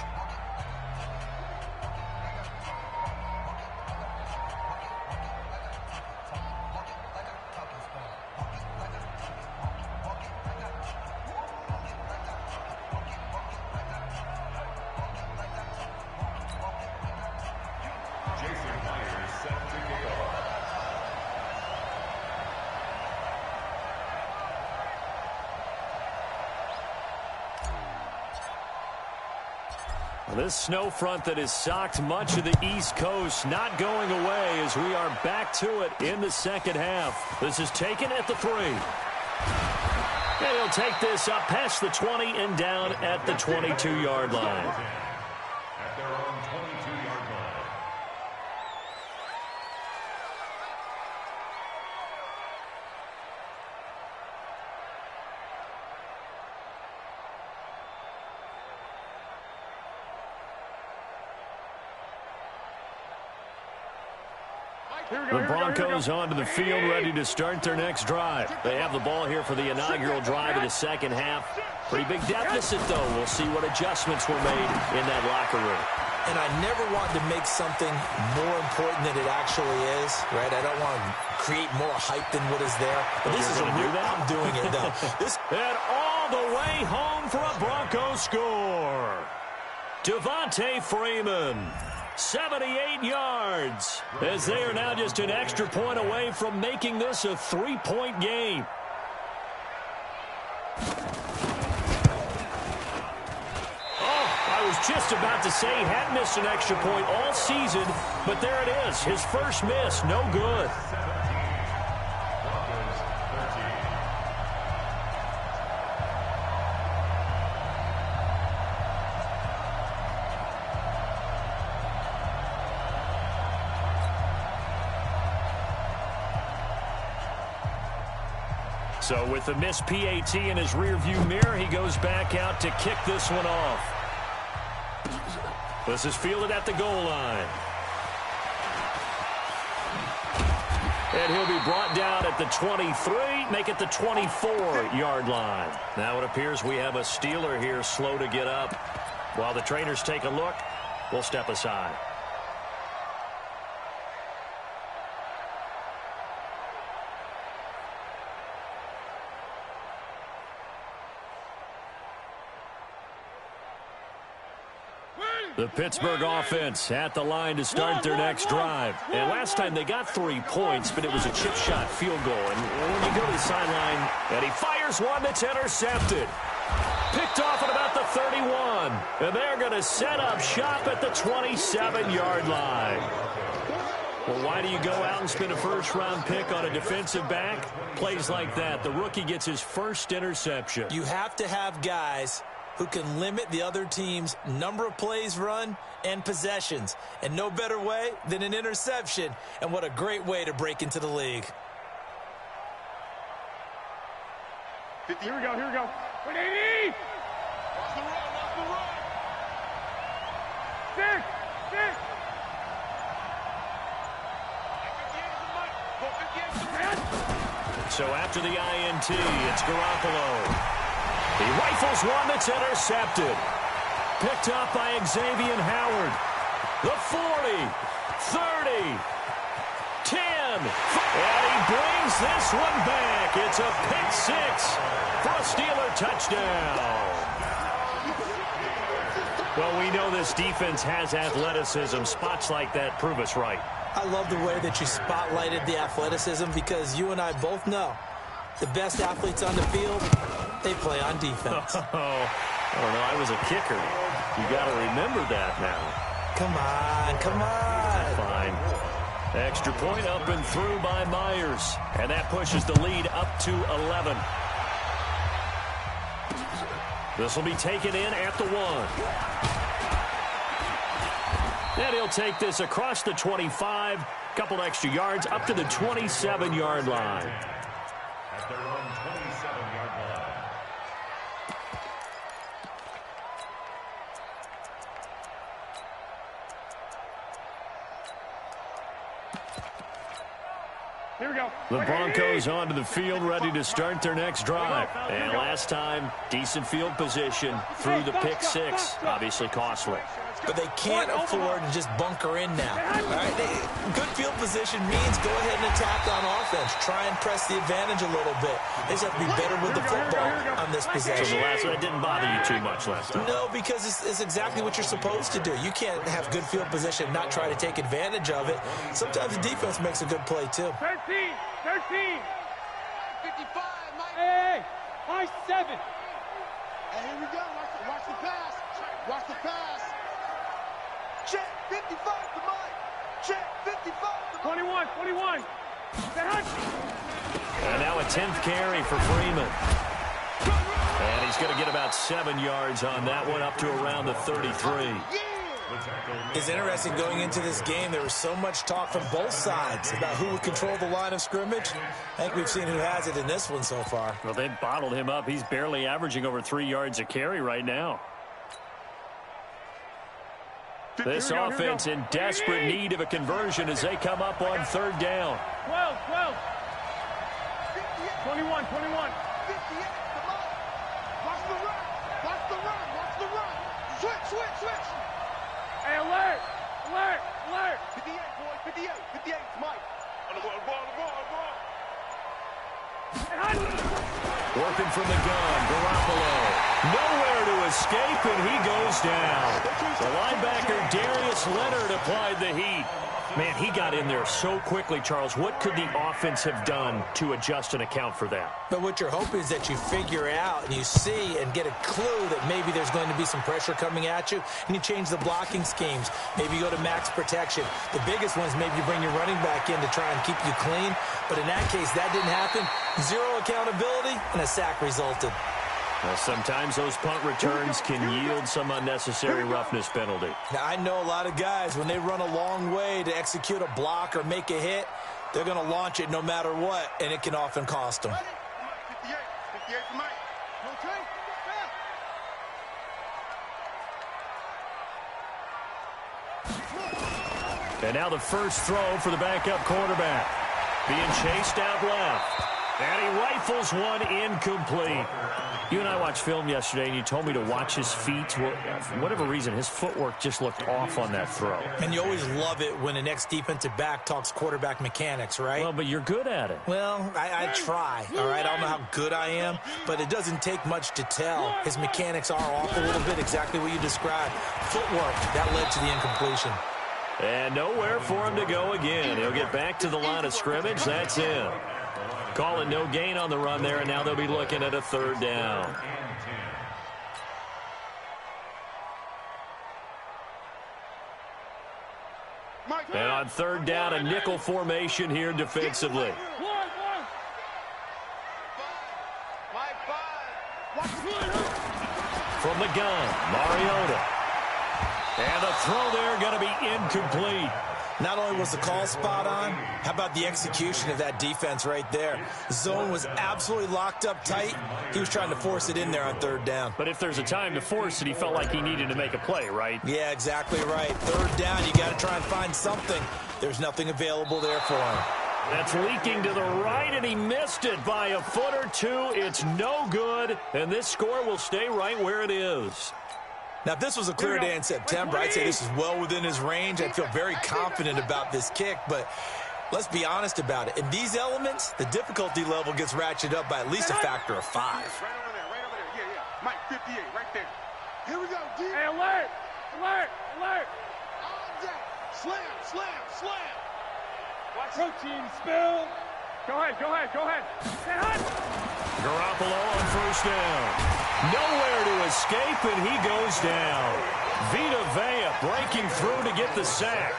This snow front that has socked much of the East Coast not going away as we are back to it in the second half. This is taken at the 3. And he'll take this up past the 20 and down at the 22-yard line. At their own 22-yard line. The Broncos onto the field, ready to start their next drive. They have the ball here for the inaugural drive of the second half. Pretty big deficit, though. We'll see what adjustments were made in that locker room. And I never want to make something more important than it actually is, right? I don't want to create more hype than what is there. But this is a real, I'm doing it, though. And all the way home for a Broncos score. Devontae Freeman. 78 yards as they are now just an extra point away from making this a 3-point game. Oh, I was just about to say he hadn't missed an extra point all season, but there it is. His first miss, no good. So with the missed PAT in his rearview mirror, he goes back out to kick this one off. This is fielded at the goal line. And he'll be brought down at the 23, make it the 24-yard line. Now it appears we have a Steeler here slow to get up. While the trainers take a look, we'll step aside. The Pittsburgh offense at the line to start their next drive. And last time they got 3 points, but it was a chip shot field goal. And when you go to the sideline, and he fires one that's intercepted. Picked off at about the 31. And they're going to set up shop at the 27-yard line. Well, why do you go out and spend a first-round pick on a defensive back? Plays like that. The rookie gets his first interception. You have to have guys who can limit the other team's number of plays run and possessions. And no better way than an interception. And what a great way to break into the league. 50, here we go, here we go. 180! Watch the run, watch the run! 6, 6! So after the INT, it's Garoppolo. He rifles one that's intercepted. Picked up by Xavier Howard. The 40, 30, 10. And he brings this one back. It's a pick six for a Steeler touchdown. Well, we know this defense has athleticism. Spots like that prove us right. I love the way that you spotlighted the athleticism because you and I both know the best athletes on the field, they play on defense. Oh, I don't know. I was a kicker. You got to remember that now. Come on, come on. Fine. Extra point up and through by Myers. And that pushes the lead up to 11. This will be taken in at the 1. And he'll take this across the 25. Couple extra yards up to the 27-yard line. At their own 27-yard line. Here we go. The Broncos onto the field, ready to start their next drive. And last time, decent field position through the pick six. Obviously costly. But they can't afford to just bunker in now. All right? Good field position means go ahead and attack on offense. Try and press the advantage a little bit. They just have to be better with the football on this possession. So the last one didn't bother you too much last time. No, because it's exactly what you're supposed to do. You can't have good field position and not try to take advantage of it. Sometimes the defense makes a good play, too. 13, 13. 55, Mike. Hey, high 7. And here we go. Watch the pass. Watch the pass. Check 55 to Mike. Check 55 to Mike. 21, 21. And now a 10th carry for Freeman. And he's going to get about 7 yards on that one, up to around the 33. It's interesting going into this game. There was so much talk from both sides about who would control the line of scrimmage. I think we've seen who has it in this one so far. Well, they bottled him up. He's barely averaging over 3 yards a carry right now. This offense in desperate need of a conversion as they come up on third down. 12, 12. 21, 21. 58 to Mike. Watch the run. Watch the run. Watch the run. Switch, switch, switch. Hey, alert! Alert! Alert! 58, boys. 58. 58 to Mike. On the ball, ball, ball, ball. Working from the gun, Garoppolo. Nowhere to escape, and he goes down. The linebacker, Darius Leonard, applied the heat. Man, he got in there so quickly, Charles. What could the offense have done to adjust and account for that? But what you're hoping is that you figure out and you see and get a clue that maybe there's going to be some pressure coming at you, and you change the blocking schemes. Maybe you go to max protection. The biggest one is maybe you bring your running back in to try and keep you clean. But in that case, that didn't happen. Zero accountability, and a sack resulted. Well, sometimes those punt returns can yield some unnecessary roughness penalty. Now, I know a lot of guys, when they run a long way to execute a block or make a hit, they're going to launch it no matter what, and it can often cost them. 58 for Mike. Okay. And now the first throw for the backup quarterback. Being chased out left. And he rifles one incomplete. You and I watched film yesterday, and you told me to watch his feet. Well, for whatever reason, his footwork just looked off on that throw. And you always love it when an ex-defensive back talks quarterback mechanics, right? Well, but you're good at it. Well, I try, all right? I don't know how good I am, but it doesn't take much to tell. His mechanics are off a little bit, exactly what you described. Footwork, that led to the incompletion. And nowhere for him to go again. He'll get back to the line of scrimmage. That's in. Calling no gain on the run there, and now they'll be looking at a third down. And on third down, a nickel formation here defensively. From the gun, Mariota. And the throw there going to be incomplete. Not only was the call spot on, how about the execution of that defense right there? Zone was absolutely locked up tight. He was trying to force it in there on third down. But if there's a time to force it, he felt like he needed to make a play, right? Yeah, exactly right. Third down, you got to try and find something. There's nothing available there for him. That's leaking to the right, and he missed it by a foot or two. It's no good, and this score will stay right where it is. Now, if this was a clear day in September, I'd say this is well within his range. I'd feel very confident about this kick, but let's be honest about it. In these elements, the difficulty level gets ratcheted up by at least a factor of 5. Right over there. Yeah. Mike, 58, right there. Here we go, D. Hey, alert! Alert! On deck. Slam. Watch protein spill. Go ahead. Stay hot. Garoppolo on first down. Nowhere to escape, and he goes down. Vita Vea breaking through to get the sack.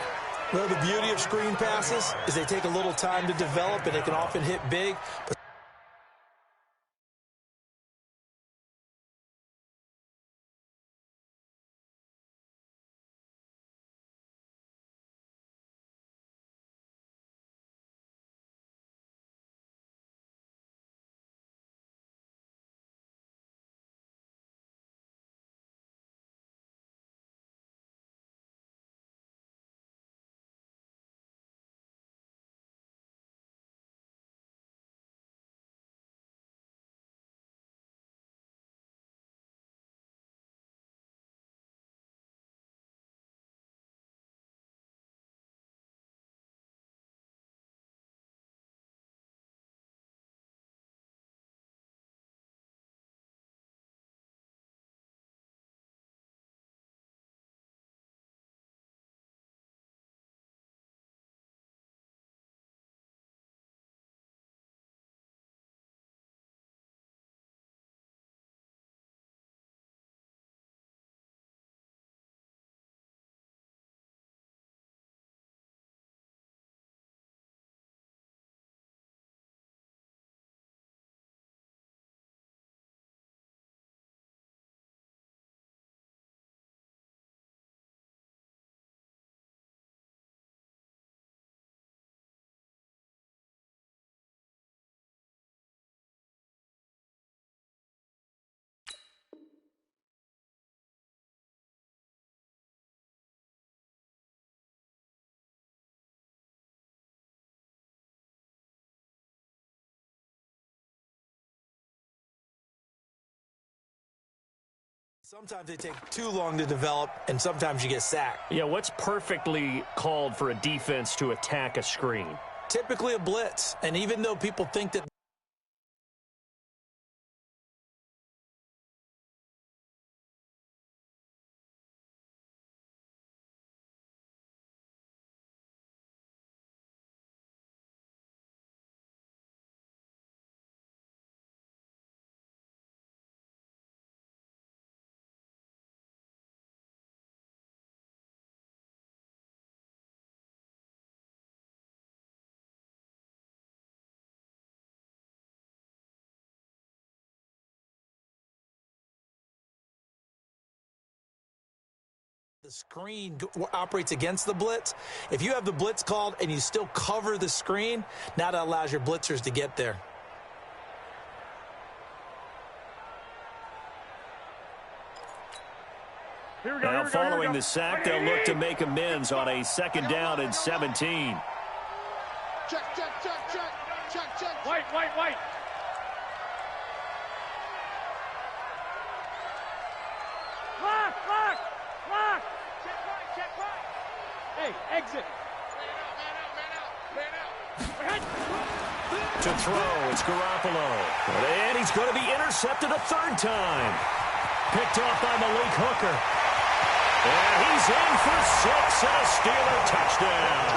Well, the beauty of screen passes is they take a little time to develop, and they can often hit big. But sometimes they take too long to develop, and sometimes you get sacked. Yeah, what's perfectly called for a defense to attack a screen? Typically a blitz, and even though people think that the screen operates against the blitz. If you have the blitz called and you still cover the screen, now that allows your blitzers to get there. Now following the sack, they'll look to make amends on a 2nd down and 17. Check, check, check, check, check, check. White. Lock. Check right. Hey, exit. Man out. To throw, it's Garoppolo. And he's going to be intercepted a 3rd time. Picked off by Malik Hooker. And he's in for 6 and a Steeler touchdown.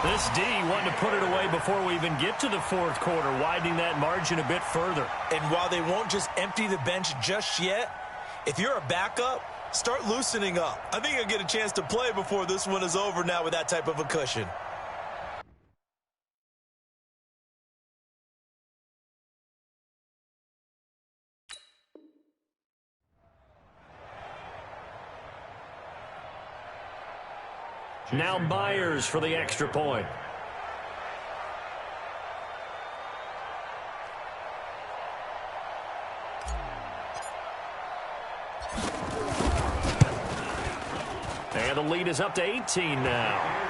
This D wanted to put it away before we even get to the 4th quarter, widening that margin a bit further. And while they won't just empty the bench just yet, if you're a backup, start loosening up. I think you'll get a chance to play before this one is over now with that type of a cushion. Now Myers for the extra point. And the lead is up to 18 now.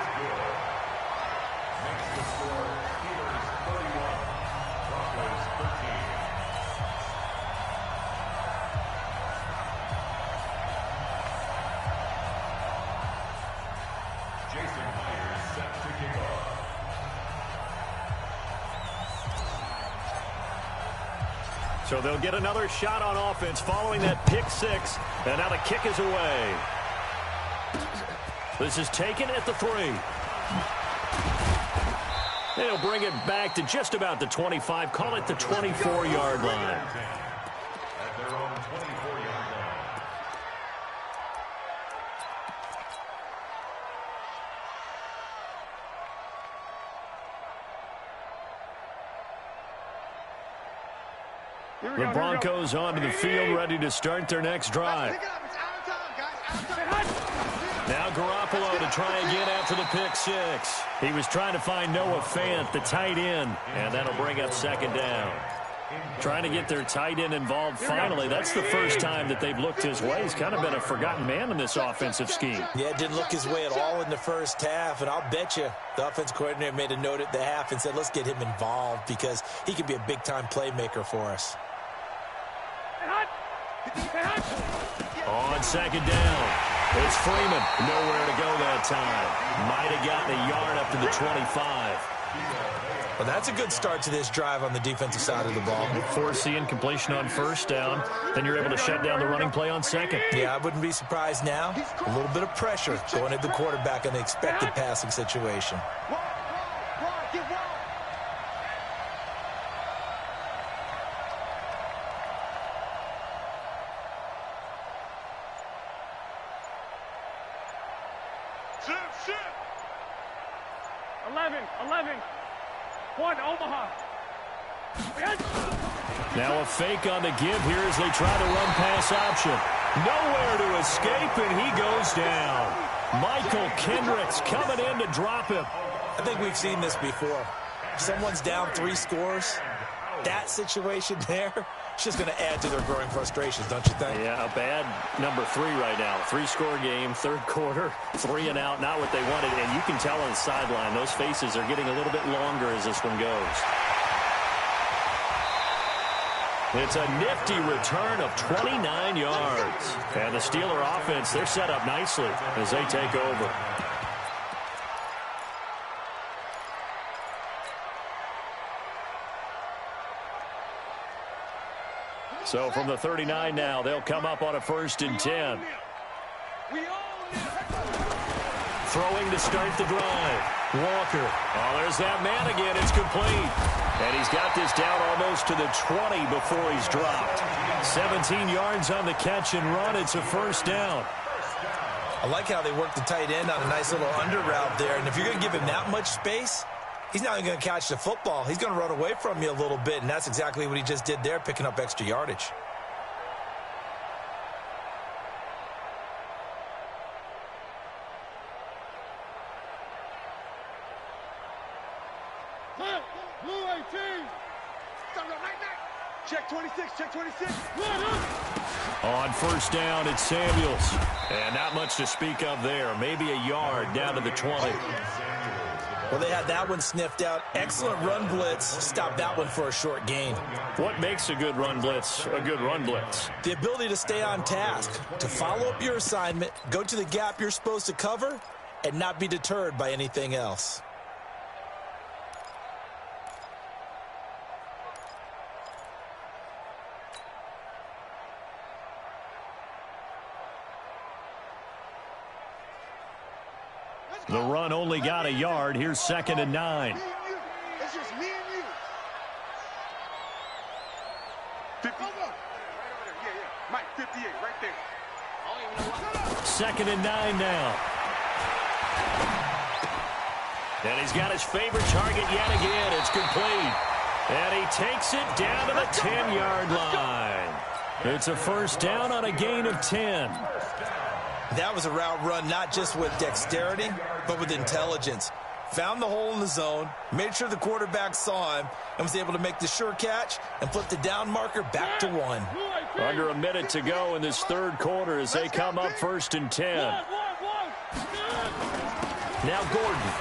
So they'll get another shot on offense following that pick 6. And now the kick is away. This is taken at the 3. They'll bring it back to just about the 25. Call it the 24-yard line. At their own 24-yard line. The Broncos onto the field, ready to start their next drive. Now Garoppolo to try again after the pick 6. He was trying to find Noah Fant, the tight end, and that'll bring up 2nd down. Trying to get their tight end involved finally. That's the first time that they've looked his way. He's kind of been a forgotten man in this offensive scheme. Yeah, it didn't look his way at all in the first half, and I'll bet you the offense coordinator made a note at the half and said, let's get him involved because he could be a big-time playmaker for us. On 2nd down, it's Freeman. Nowhere to go that time. Might have gotten a yard up to the 25. Well, that's a good start to this drive on the defensive side of the ball. Forcing completion on 1st down. Then you're able to shut down the running play on 2nd. Yeah, I wouldn't be surprised now. A little bit of pressure going at the quarterback in the expected passing situation. Shift. 11. 1, Omaha. Now a fake on the give here as they try the run pass option. Nowhere to escape, and he goes down. Michael Kendricks coming in to drop him. I think we've seen this before. If someone's down 3 scores, that situation there, it's just going to add to their growing frustrations, don't you think? Yeah, a bad number 3 right now. 3-score game, 3rd quarter, 3 and out, not what they wanted. And you can tell on the sideline, those faces are getting a little bit longer as this one goes. It's a nifty return of 29 yards. And the Steeler offense, they're set up nicely as they take over. So from the 39 now, they'll come up on a 1st and 10. Throwing to start the drive. Walker. Oh, there's that man again. It's complete. And he's got this down almost to the 20 before he's dropped. 17 yards on the catch and run. It's a 1st down. I like how they work the tight end on a nice little under route there. And if you're going to give him that much space, he's not even going to catch the football. He's going to run away from you a little bit, and that's exactly what he just did there, picking up extra yardage. Blue 18. Check 26, check 26. On first down, it's Samuels. And not much to speak of there. Maybe a yard down to the 20. Well, they had that one sniffed out. Excellent run blitz. Stopped that one for a short gain. What makes a good run blitz a good run blitz? The ability to stay on task, to follow up your assignment, go to the gap you're supposed to cover, and not be deterred by anything else. The run only got a yard. Here's 2nd and 9. It's just me and you. 50. Right over there. Yeah. Mike, 58, right there. 2nd and 9 now. And he's got his favorite target yet again. It's complete. And he takes it down to the 10-yard line. It's a first down on a gain of 10. That was a route run not just with dexterity, but with intelligence. Found the hole in the zone, made sure the quarterback saw him, and was able to make the sure catch and flip the down marker back to 1. Under a minute to go in this third quarter as they come up 1st and 10. Now Gordon.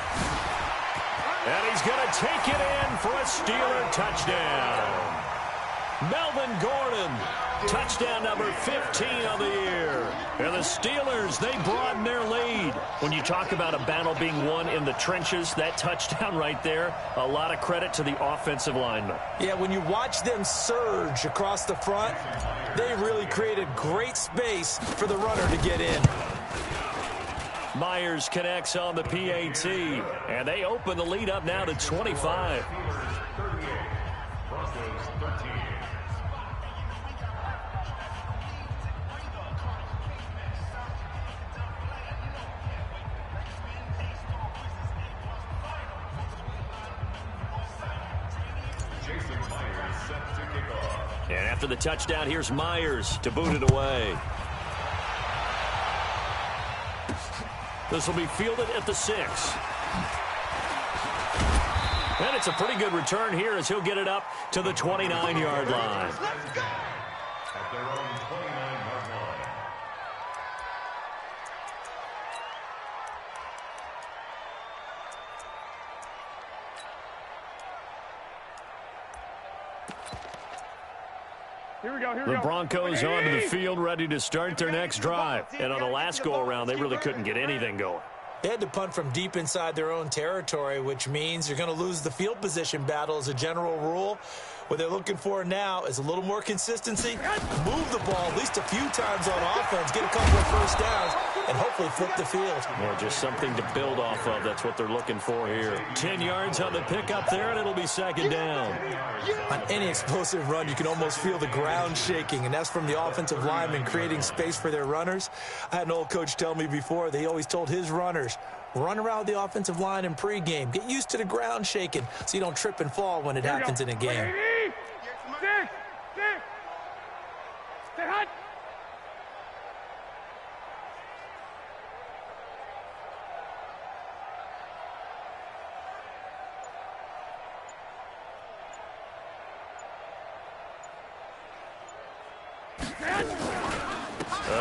And he's going to take it in for a Steeler touchdown. Melvin Gordon, touchdown number 15 of the year. And the Steelers, they broaden their lead. When you talk about a battle being won in the trenches, that touchdown right there, a lot of credit to the offensive linemen. Yeah, when you watch them surge across the front, they really created great space for the runner to get in. Myers connects on the PAT, and they open the lead up now to 25. And after the touchdown, here's Myers to boot it away. This will be fielded at the 6. And it's a pretty good return here as he'll get it up to the 29-yard line. At their own 29-yard line. Here we go. The Broncos onto the field ready to start their next drive. And on the last go-around, they really couldn't get anything going. They had to punt from deep inside their own territory, which means you're going to lose the field position battle as a general rule. What they're looking for now is a little more consistency, move the ball at least a few times on offense, get a couple of first downs, and hopefully flip the field. Yeah, just something to build off of. That's what they're looking for here. 10 yards on the pickup there, and it'll be 2nd down. On any explosive run, you can almost feel the ground shaking, and that's from the offensive linemen creating space for their runners. I had an old coach tell me before, they always told his runners, run around the offensive line in pregame. Get used to the ground shaking so you don't trip and fall when it happens in a game. Stay hot.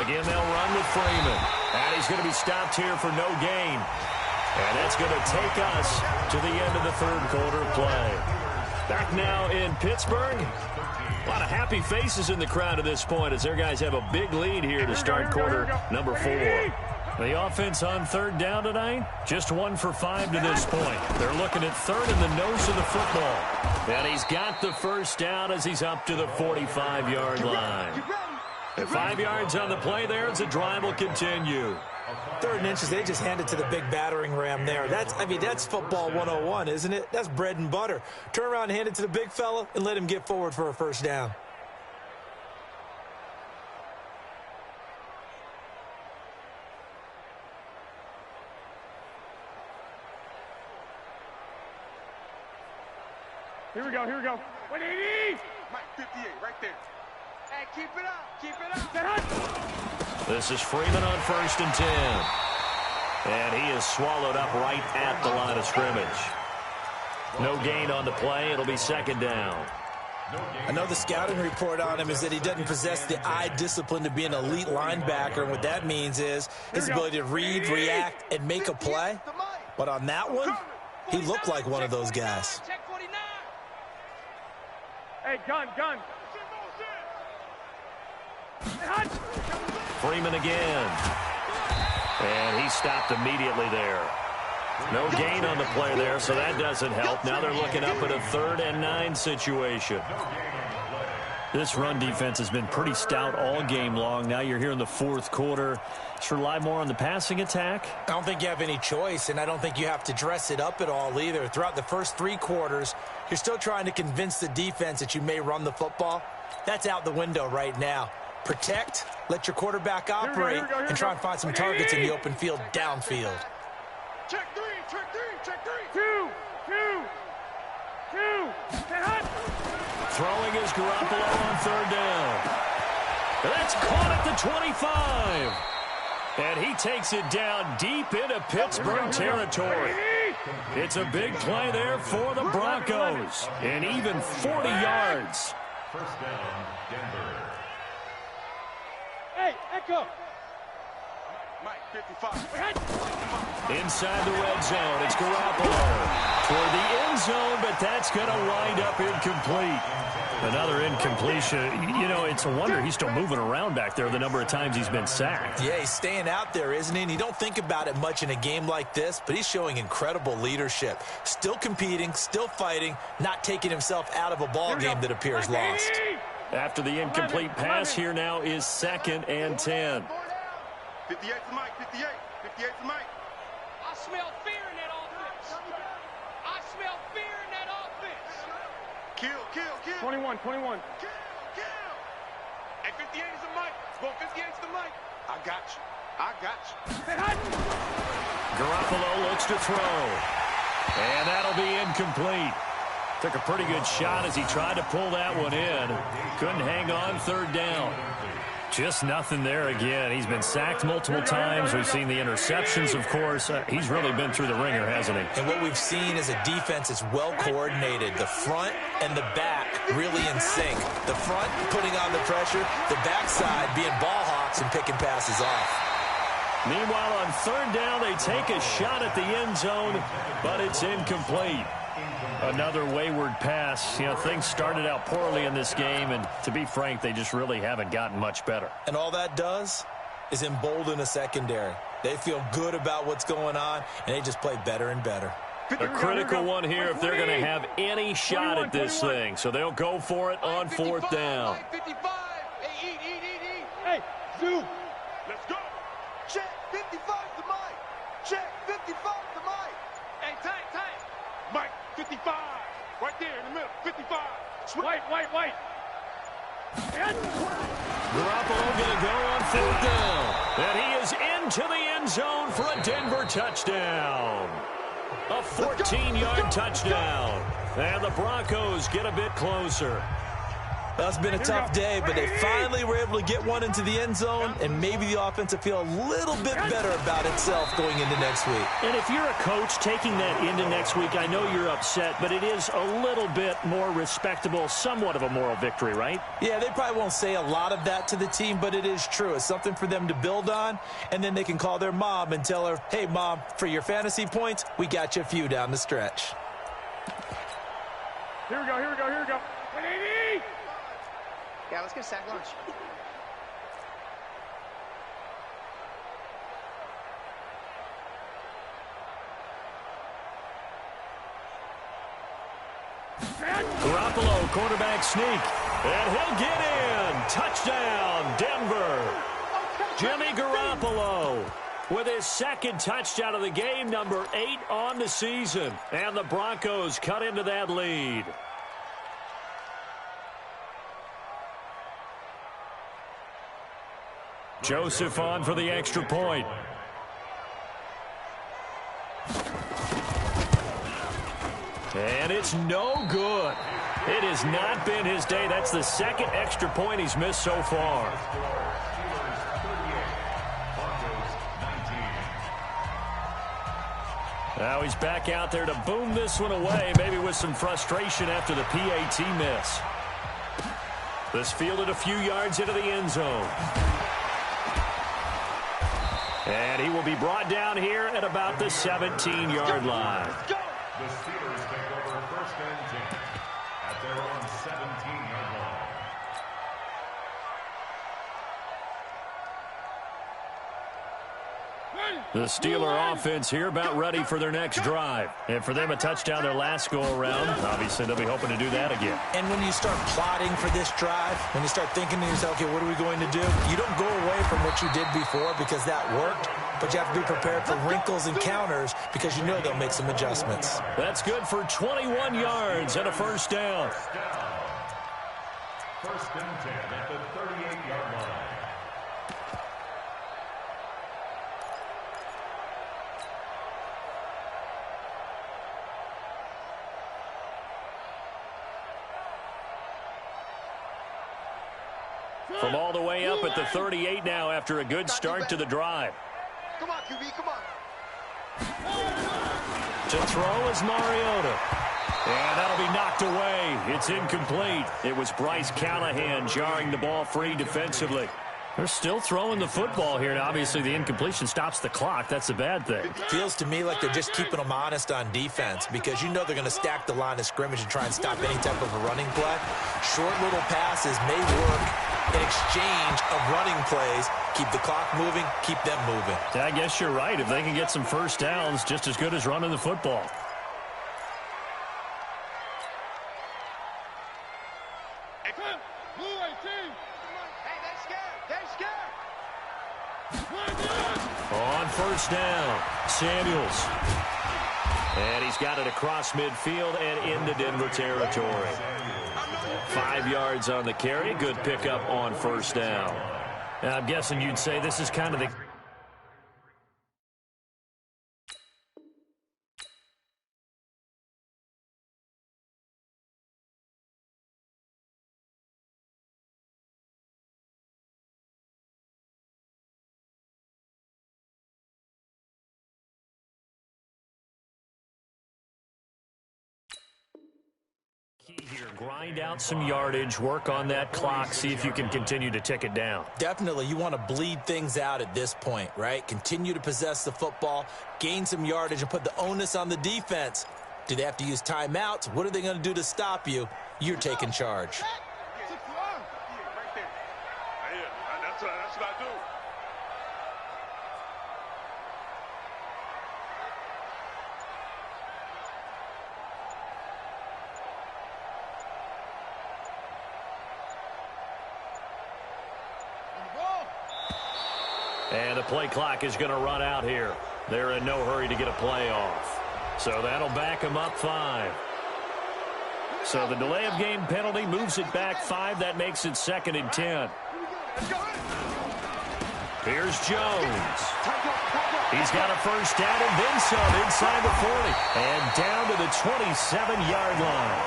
Again, they'll run with Freeman. And he's going to be stopped here for no gain. And that's going to take us to the end of the third quarter of play. Back now in Pittsburgh. A lot of happy faces in the crowd at this point as their guys have a big lead here to start quarter number 4. The offense on third down tonight, just 1 for 5 to this point. They're looking at third in the nose of the football. And he's got the first down as he's up to the 45-yard line. At 5 yards on the play there as the drive will continue. 3rd and inches, they just handed to the big battering ram there. That's football 101, isn't it? That's bread and butter. Turn around and hand it to the big fella and let him get forward for a first down. Here we go. 180. Mike, 58, right there. Hey, keep it up. This is Freeman on 1st and 10. And he is swallowed up right at the line of scrimmage. No gain on the play. It'll be 2nd down. I know the scouting report on him is that he doesn't possess the eye discipline to be an elite linebacker, and what that means is his ability to read, react, and make a play. But on that one, he looked like one of those guys. Hey, gun. Freeman again. And he stopped immediately there. No gain on the play there, so that doesn't help. Now they're looking up at a 3rd and 9 situation. This run defense has been pretty stout all game long. Now you're here in the 4th quarter. Just rely more on the passing attack. I don't think you have any choice, and I don't think you have to dress it up at all either. Throughout the first 3 quarters, you're still trying to convince the defense that you may run the football. That's out the window right now. Protect, let your quarterback operate, and try and find some targets in the open field downfield. Check three. 2. Throwing is Garoppolo on 3rd down. That's caught at the 25. And he takes it down deep into Pittsburgh territory. It's a big play there for the Broncos. And even 40 yards. First down, Denver. Hey, Echo. Mike, 55. Inside the red zone, it's Garoppolo toward the end zone, but that's going to wind up incomplete. Another incompletion. You know, it's a wonder he's still moving around back there the number of times he's been sacked. Yeah, he's staying out there, isn't he? And you don't think about it much in a game like this, but he's showing incredible leadership. Still competing, still fighting, not taking himself out of a ball game that appears lost. After the incomplete pass, here now is 2nd and 10. 58 to Mike, 58 to Mike. I smell fear in that offense. I smell fear in that offense. Kill. 21. Kill. Hey, 58 is the Mike. Let's go 58 to the Mike. I got you. Garoppolo looks to throw. And that'll be incomplete. Took a pretty good shot as he tried to pull that one in. Couldn't hang on 3rd down. Just nothing there again. He's been sacked multiple times. We've seen the interceptions, of course. He's really been through the ringer, hasn't he? And what we've seen is a defense that's well coordinated. The front and the back really in sync. The front putting on the pressure, the backside being ball hawks and picking passes off. Meanwhile, on 3rd down, they take a shot at the end zone, but it's incomplete. Another wayward pass. You know, things started out poorly in this game, and to be frank, they just really haven't gotten much better. And all that does is embolden a secondary. They feel good about what's going on, and they just play better and better. A critical one here if they're going to have any shot at this thing. So they'll go for it on 4th down. 55. Hey, eat. Hey, Zoo. Let's go. Check 55 to Mike. Check 55 to Mike. Hey, tank. Mike, 55. Right there in the middle. 55. White. Garoppolo going to go on 4th down. And he is into the end zone for a Denver touchdown. A 14-yard touchdown. And the Broncos get a bit closer. That's been a tough day, but they finally were able to get one into the end zone, and maybe the offense will feel a little bit better about itself going into next week. And if you're a coach taking that into next week, I know you're upset, but it is a little bit more respectable, somewhat of a moral victory, right? Yeah, they probably won't say a lot of that to the team, but it is true. It's something for them to build on, and then they can call their mom and tell her, hey, Mom, for your fantasy points, we got you a few down the stretch. Here we go. Yeah, let's get a sack lunch. Garoppolo, quarterback sneak. And he'll get in. Touchdown, Denver. Jimmy Garoppolo with his 2nd touchdown of the game, number 8 on the season. And the Broncos cut into that lead. Joseph on for the extra point. And it's no good. It has not been his day. That's the 2nd extra point he's missed so far. Now he's back out there to boom this one away, maybe with some frustration after the PAT miss. This fielded a few yards into the end zone. And he will be brought down here at about the 17-yard line. The Steelers take over 1st and 10 at their own 17-yard line. The Steeler offense here about ready for their next drive. And for them, a touchdown their last go-around. Obviously, they'll be hoping to do that again. And when you start plotting for this drive, when you start thinking to yourself, okay, what are we going to do? You don't go away from what you did before because that worked, but you have to be prepared for wrinkles and counters because you know they'll make some adjustments. That's good for 21 yards and a first down. 1st and 10 at the 38-yard line. From all the way up at the 38 now after a good start to the drive. Come on, QB, come on. To throw is Mariota. And that'll be knocked away. It's incomplete. It was Bryce Callahan jarring the ball free defensively. They're still throwing the football here. And obviously, the incompletion stops the clock. That's the bad thing. Feels to me like they're just keeping them honest on defense because you know they're going to stack the line of scrimmage and try and stop any type of a running play. Short little passes may work in exchange of running plays. Keep the clock moving, keep them moving. I guess you're right. If they can get some first downs, just as good as running the football. On first down, Samuels. And he's got it across midfield and into Denver territory. 5 yards on the carry. Good pickup on first down. And I'm guessing you'd say this is kind of the... here. Grind out some yardage, work on that clock, see if you can continue to tick it down. Definitely, you want to bleed things out at this point, right? Continue to possess the football, gain some yardage, and put the onus on the defense. Do they have to use timeouts? What are they going to do to stop you? You're taking charge. That's what I do. And the play clock is going to run out here. They're in no hurry to get a play off. So that'll back them up 5. So the delay of game penalty moves it back 5. That makes it 2nd and 10. Here's Jones. He's got a first down and then some inside the 40. And down to the 27-yard line.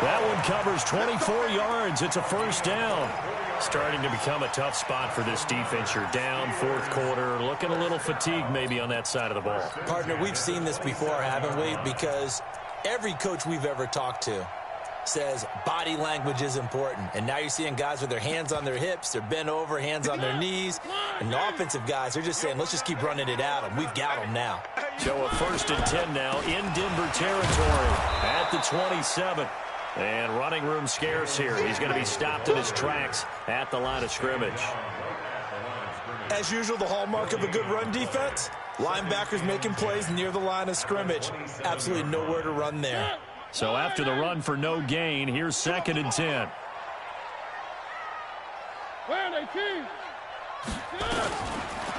That one covers 24 yards. It's a first down. Starting to become a tough spot for this defense. You're down 4th quarter, looking a little fatigued maybe on that side of the ball. Partner, we've seen this before, haven't we? Because every coach we've ever talked to says body language is important. And now you're seeing guys with their hands on their hips, they're bent over, hands on their knees. And the offensive guys, they're just saying, let's just keep running it at them. We've got them now. So a 1st and 10 now in Denver territory at the 27. And running room scarce here. He's going to be stopped in his tracks at the line of scrimmage. As usual, the hallmark of a good run defense, linebackers making plays near the line of scrimmage. Absolutely nowhere to run there. So after the run for no gain, here's 2nd and 10.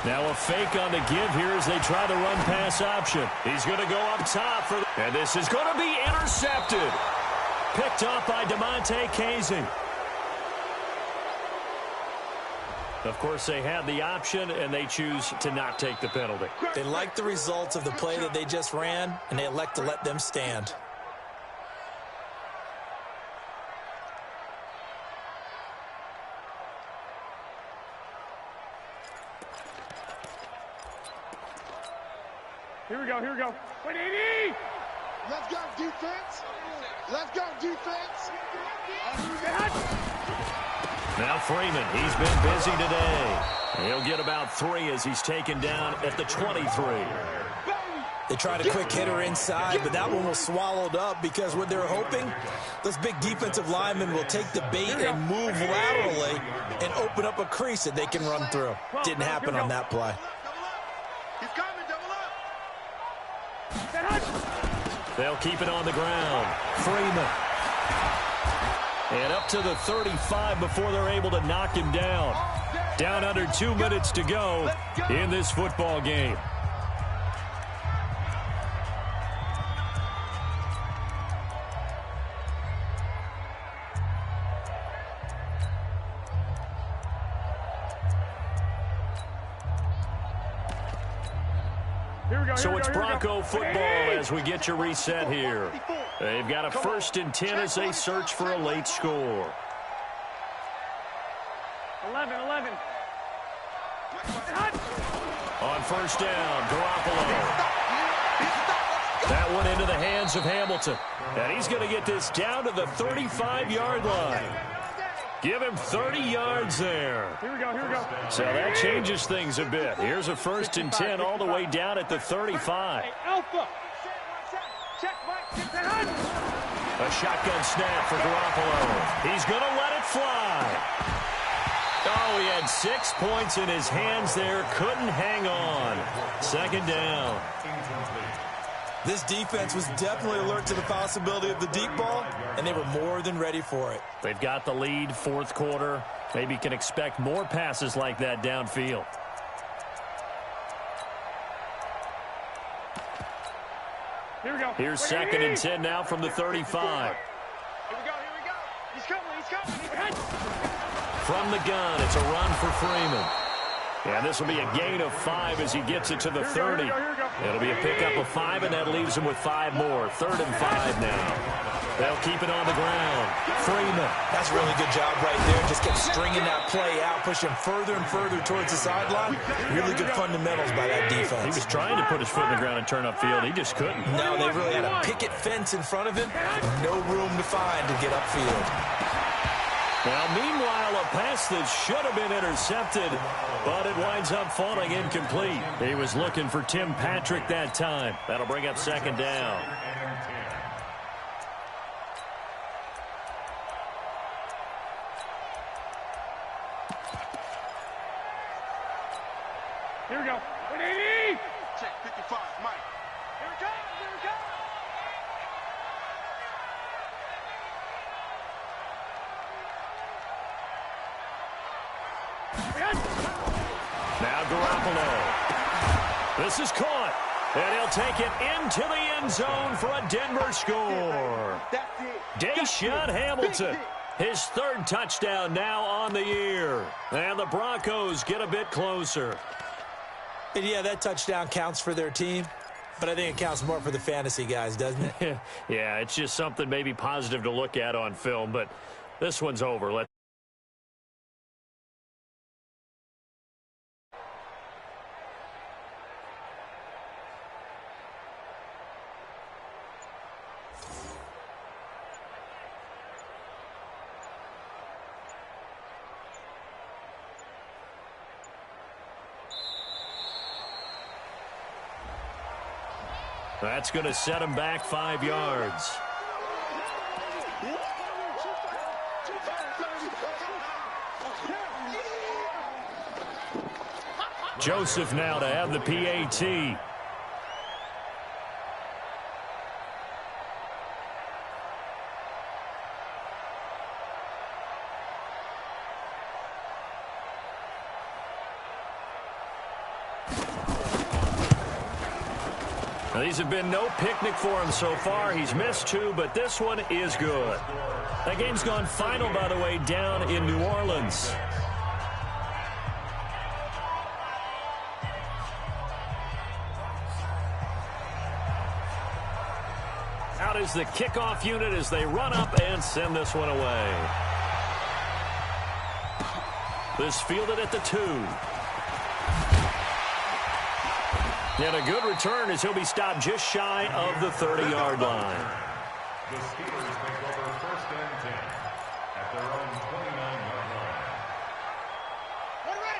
Now a fake on the give here as they try the run-pass option. He's going to go up top, and this is going to be intercepted. Picked up by DeMonte Casey. Of course, they had the option, and they choose to not take the penalty. They like the results of the play that they just ran, and they elect to let them stand. Here we go, here we go. 180! Let's go, defense. Let's go, defense. Now Freeman, he's been busy today. He'll get about 3 as he's taken down at the 23. They tried a quick hitter inside, but that one was swallowed up because what they're hoping, those big defensive linemen will take the bait and move laterally and open up a crease that they can run through. Didn't happen on that play. He's coming, double up. They'll keep it on the ground. Freeman. And up to the 35 before they're able to knock him down. Down under 2 minutes to go in this football game. So it's Bronco football as we get your reset here. They've got a 1st and 10 as they search for a late score. 11. On 1st down, Garoppolo. That one into the hands of Hamilton. And he's going to get this down to the 35-yard line. Give him 30 yards there. Here we go. So that changes things a bit. Here's a 1st and 10 all the way down at the 35. Hey, Alpha. Check, Mike. A shotgun snap for Garoppolo. He's going to let it fly. Oh, he had 6 points in his hands there. Couldn't hang on. 2nd down. This defense was definitely alert to the possibility of the deep ball, and they were more than ready for it. They've got the lead, 4th quarter. Maybe can expect more passes like that downfield. Here we go. Here's 2nd and 10 now from the 35. Here we go. He's coming. From the gun, it's a run for Freeman. And this will be a gain of 5 as he gets it to the 30. It'll be a pickup of 5, and that leaves him with 5 more. 3rd and 5 now. They'll keep it on the ground. Freeman. That's a really good job right there. Just kept stringing that play out, pushing further and further towards the sideline. Really good fundamentals by that defense. He was trying to put his foot in the ground and turn upfield. He just couldn't. No, they really had a picket fence in front of him. No room to find to get upfield. Now, meanwhile, a pass that should have been intercepted, but it winds up falling incomplete. He was looking for Tim Patrick that time. That'll bring up 2nd down. Here we go. 180. Check 55, Mike. Here it comes. Now Garoppolo. This is caught. And he'll take it into the end zone for a Denver score. Deshaun Hamilton. His 3rd touchdown now on the year. And the Broncos get a bit closer. And yeah, that touchdown counts for their team. But I think it counts more for the fantasy guys, doesn't it? Yeah, it's just something maybe positive to look at on film. But this one's over. That's going to set him back 5 yards. Joseph now to have the PAT. Now, these have been no picnic for him so far. He's missed 2, but this one is good. That game's gone final, by the way, down in New Orleans. Out is the kickoff unit as they run up and send this one away. This fielded at the 2. And a good return as he'll be stopped just shy of the 30-yard line. The Steelers take over 1st and 10 at their own 29-yard line.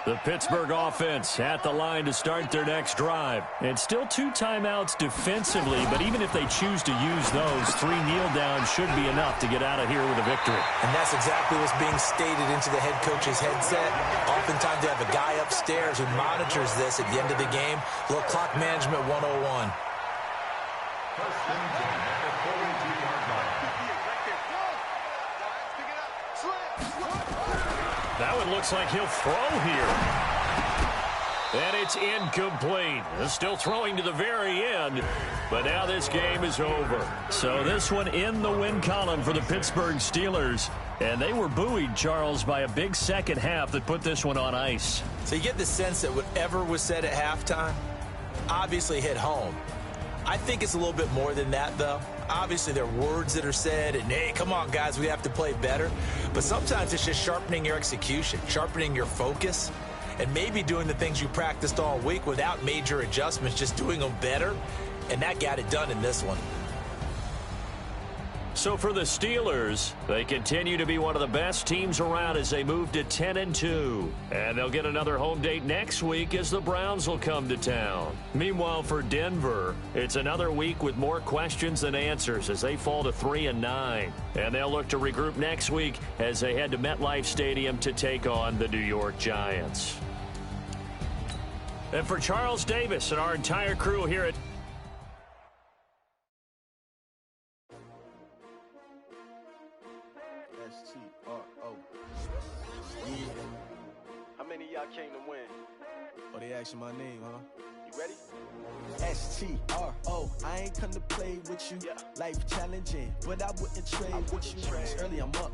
The Pittsburgh offense at the line to start their next drive. And still 2 timeouts defensively, but even if they choose to use those, 3 kneel downs should be enough to get out of here with a victory. And that's exactly what's being stated into the head coach's headset. Oftentimes they have a guy upstairs who monitors this at the end of the game. A little clock management 101. First and 10 at the 42-yard line. That one looks like he'll throw here. And it's incomplete. Still throwing to the very end, but now this game is over. So this one in the win column for the Pittsburgh Steelers. And they were buoyed, Charles, by a big second half that put this one on ice. So you get the sense that whatever was said at halftime obviously hit home. I think it's a little bit more than that, though. Obviously, there are words that are said, and, hey, come on, guys, we have to play better. But sometimes it's just sharpening your execution, sharpening your focus, and maybe doing the things you practiced all week without major adjustments, just doing them better. And that got it done in this one. So for the Steelers, they continue to be one of the best teams around as they move to 10-2. And they'll get another home date next week as the Browns will come to town. Meanwhile, for Denver, it's another week with more questions than answers as they fall to 3-9. And they'll look to regroup next week as they head to MetLife Stadium to take on the New York Giants. And for Charles Davis and our entire crew here at How many of y'all came to win? Oh, they asking my name, huh? You ready? S-T-R-O, I ain't come to play with you. Life challenging, but I wouldn't trade with you. It's early, I'm up.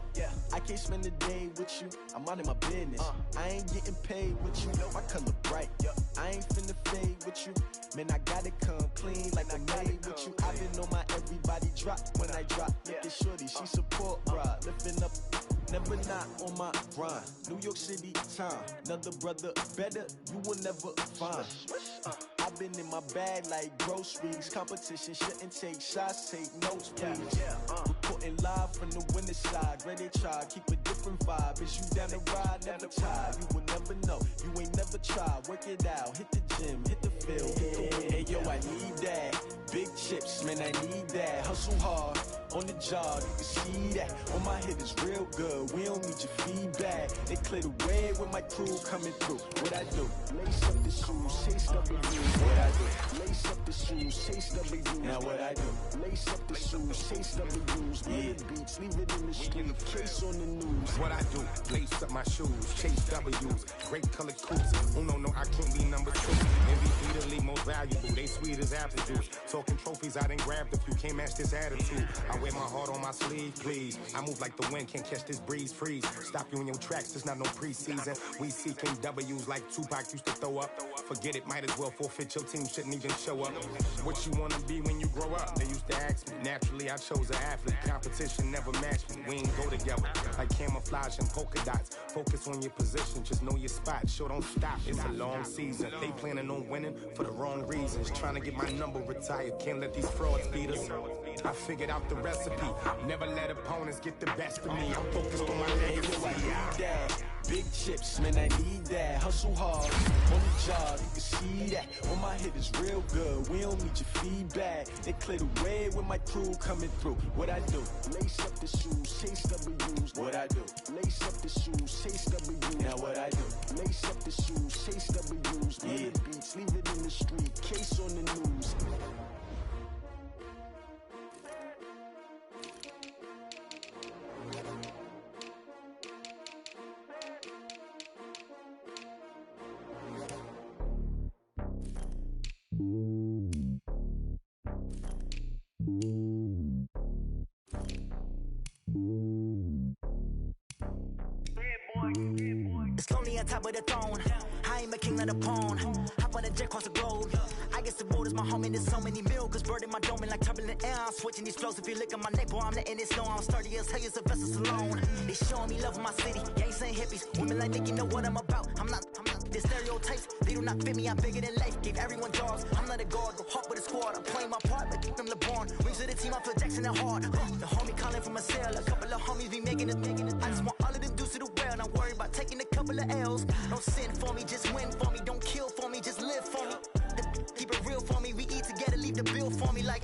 I can't spend the day with you. I'm out of my business. I ain't getting paid with you. My color bright. I ain't finna fade with you. Man, I gotta come clean like I made with you. I've been on my everybody drop when I drop. Look at shorty, she support ride. Lifting up, never not on my grind. New York City time, another brother better, you will never find. I've been in my bag like groceries. Competition shouldn't take shots, take notes, please. Reporting live from the winning side. Ready to try, keep a different vibe. Is you down the ride, never tired. You will never know, you ain't never tried. Work it out, hit the gym, hit the field, hit the win. Hey yo, I need that. Big chips, man, I need that. Hustle hard, on the job, you can see that. On my head is real good, we don't need your feedback. They clear the way with my crew coming through. What I do? Lace up the shoes, chase W. What I do? Lace up the shoes, chase W. Now what I do? Lace up the shoes, chase W's. Yeah, beats, leave it in the street, case on the news. What I do? Lace up my shoes, chase W's. Great color coops. Oh no, I can't be number 2. MVP the league most valuable. They sweet as apple juice. Talking trophies, I done grabbed a few. Can't match this attitude. I wear my heart on my sleeve, please. I move like the wind, can't catch this breeze, freeze. Stop you in your tracks, it's not no preseason. We seeking W's like Tupac used to throw up. Forget it, might as well forfeit. Your team shouldn't even show up. What you wanna be when you grow up? They used to ask me. Naturally, I chose an athlete. Competition never matched me. We ain't go together like camouflage and polka dots. Focus on your position, just know your spot. Sure, don't stop. It's a long season. They planning on winning for the wrong reasons. Trying to get my number retired. Can't let these frauds beat us. I figured out the recipe. Never let opponents get the best of me. I'm focused on my legacy. Big chips, man, I need that. Hustle hard, on the job, you can see that. On my head is real good, we don't need your feedback. They clear the way with my crew coming through. What I do? Lace up the shoes, chase W's. What I do? Lace up the shoes, chase W's. Now what I do? Lace up the shoes, chase W's. Yeah, beats, leave it in the street, case on the news. It's lonely on top of the throne. I ain't a king of the pawn. Hop on a jet across the globe. I guess the road is my home and there's so many milkers bird in my dome and like turbulent air. I'm switching these flows. If you look at my neck, boy, I'm letting it slow. I'm sturdy as hell, as a vessel alone. They showing me love in my city. Gangsta hippies, women like Nick, you know what I'm about. I'm not the stereotypes. They do not fit me. I'm bigger than life. Gave everyone jobs. I'm not a guard, go hard with a squad. I'm playing my part, but keep them LeBron. Wings of the team, I feel Jackson and hard. The homie calling from a cell. A couple of homies be making it. I just want all of them dudes to do well. Not worry about taking the cover. couple of L's. Don't sin for me, just win for me. Don't kill for me, just live for me. Keep it real for me. We eat together, leave the bill for me like.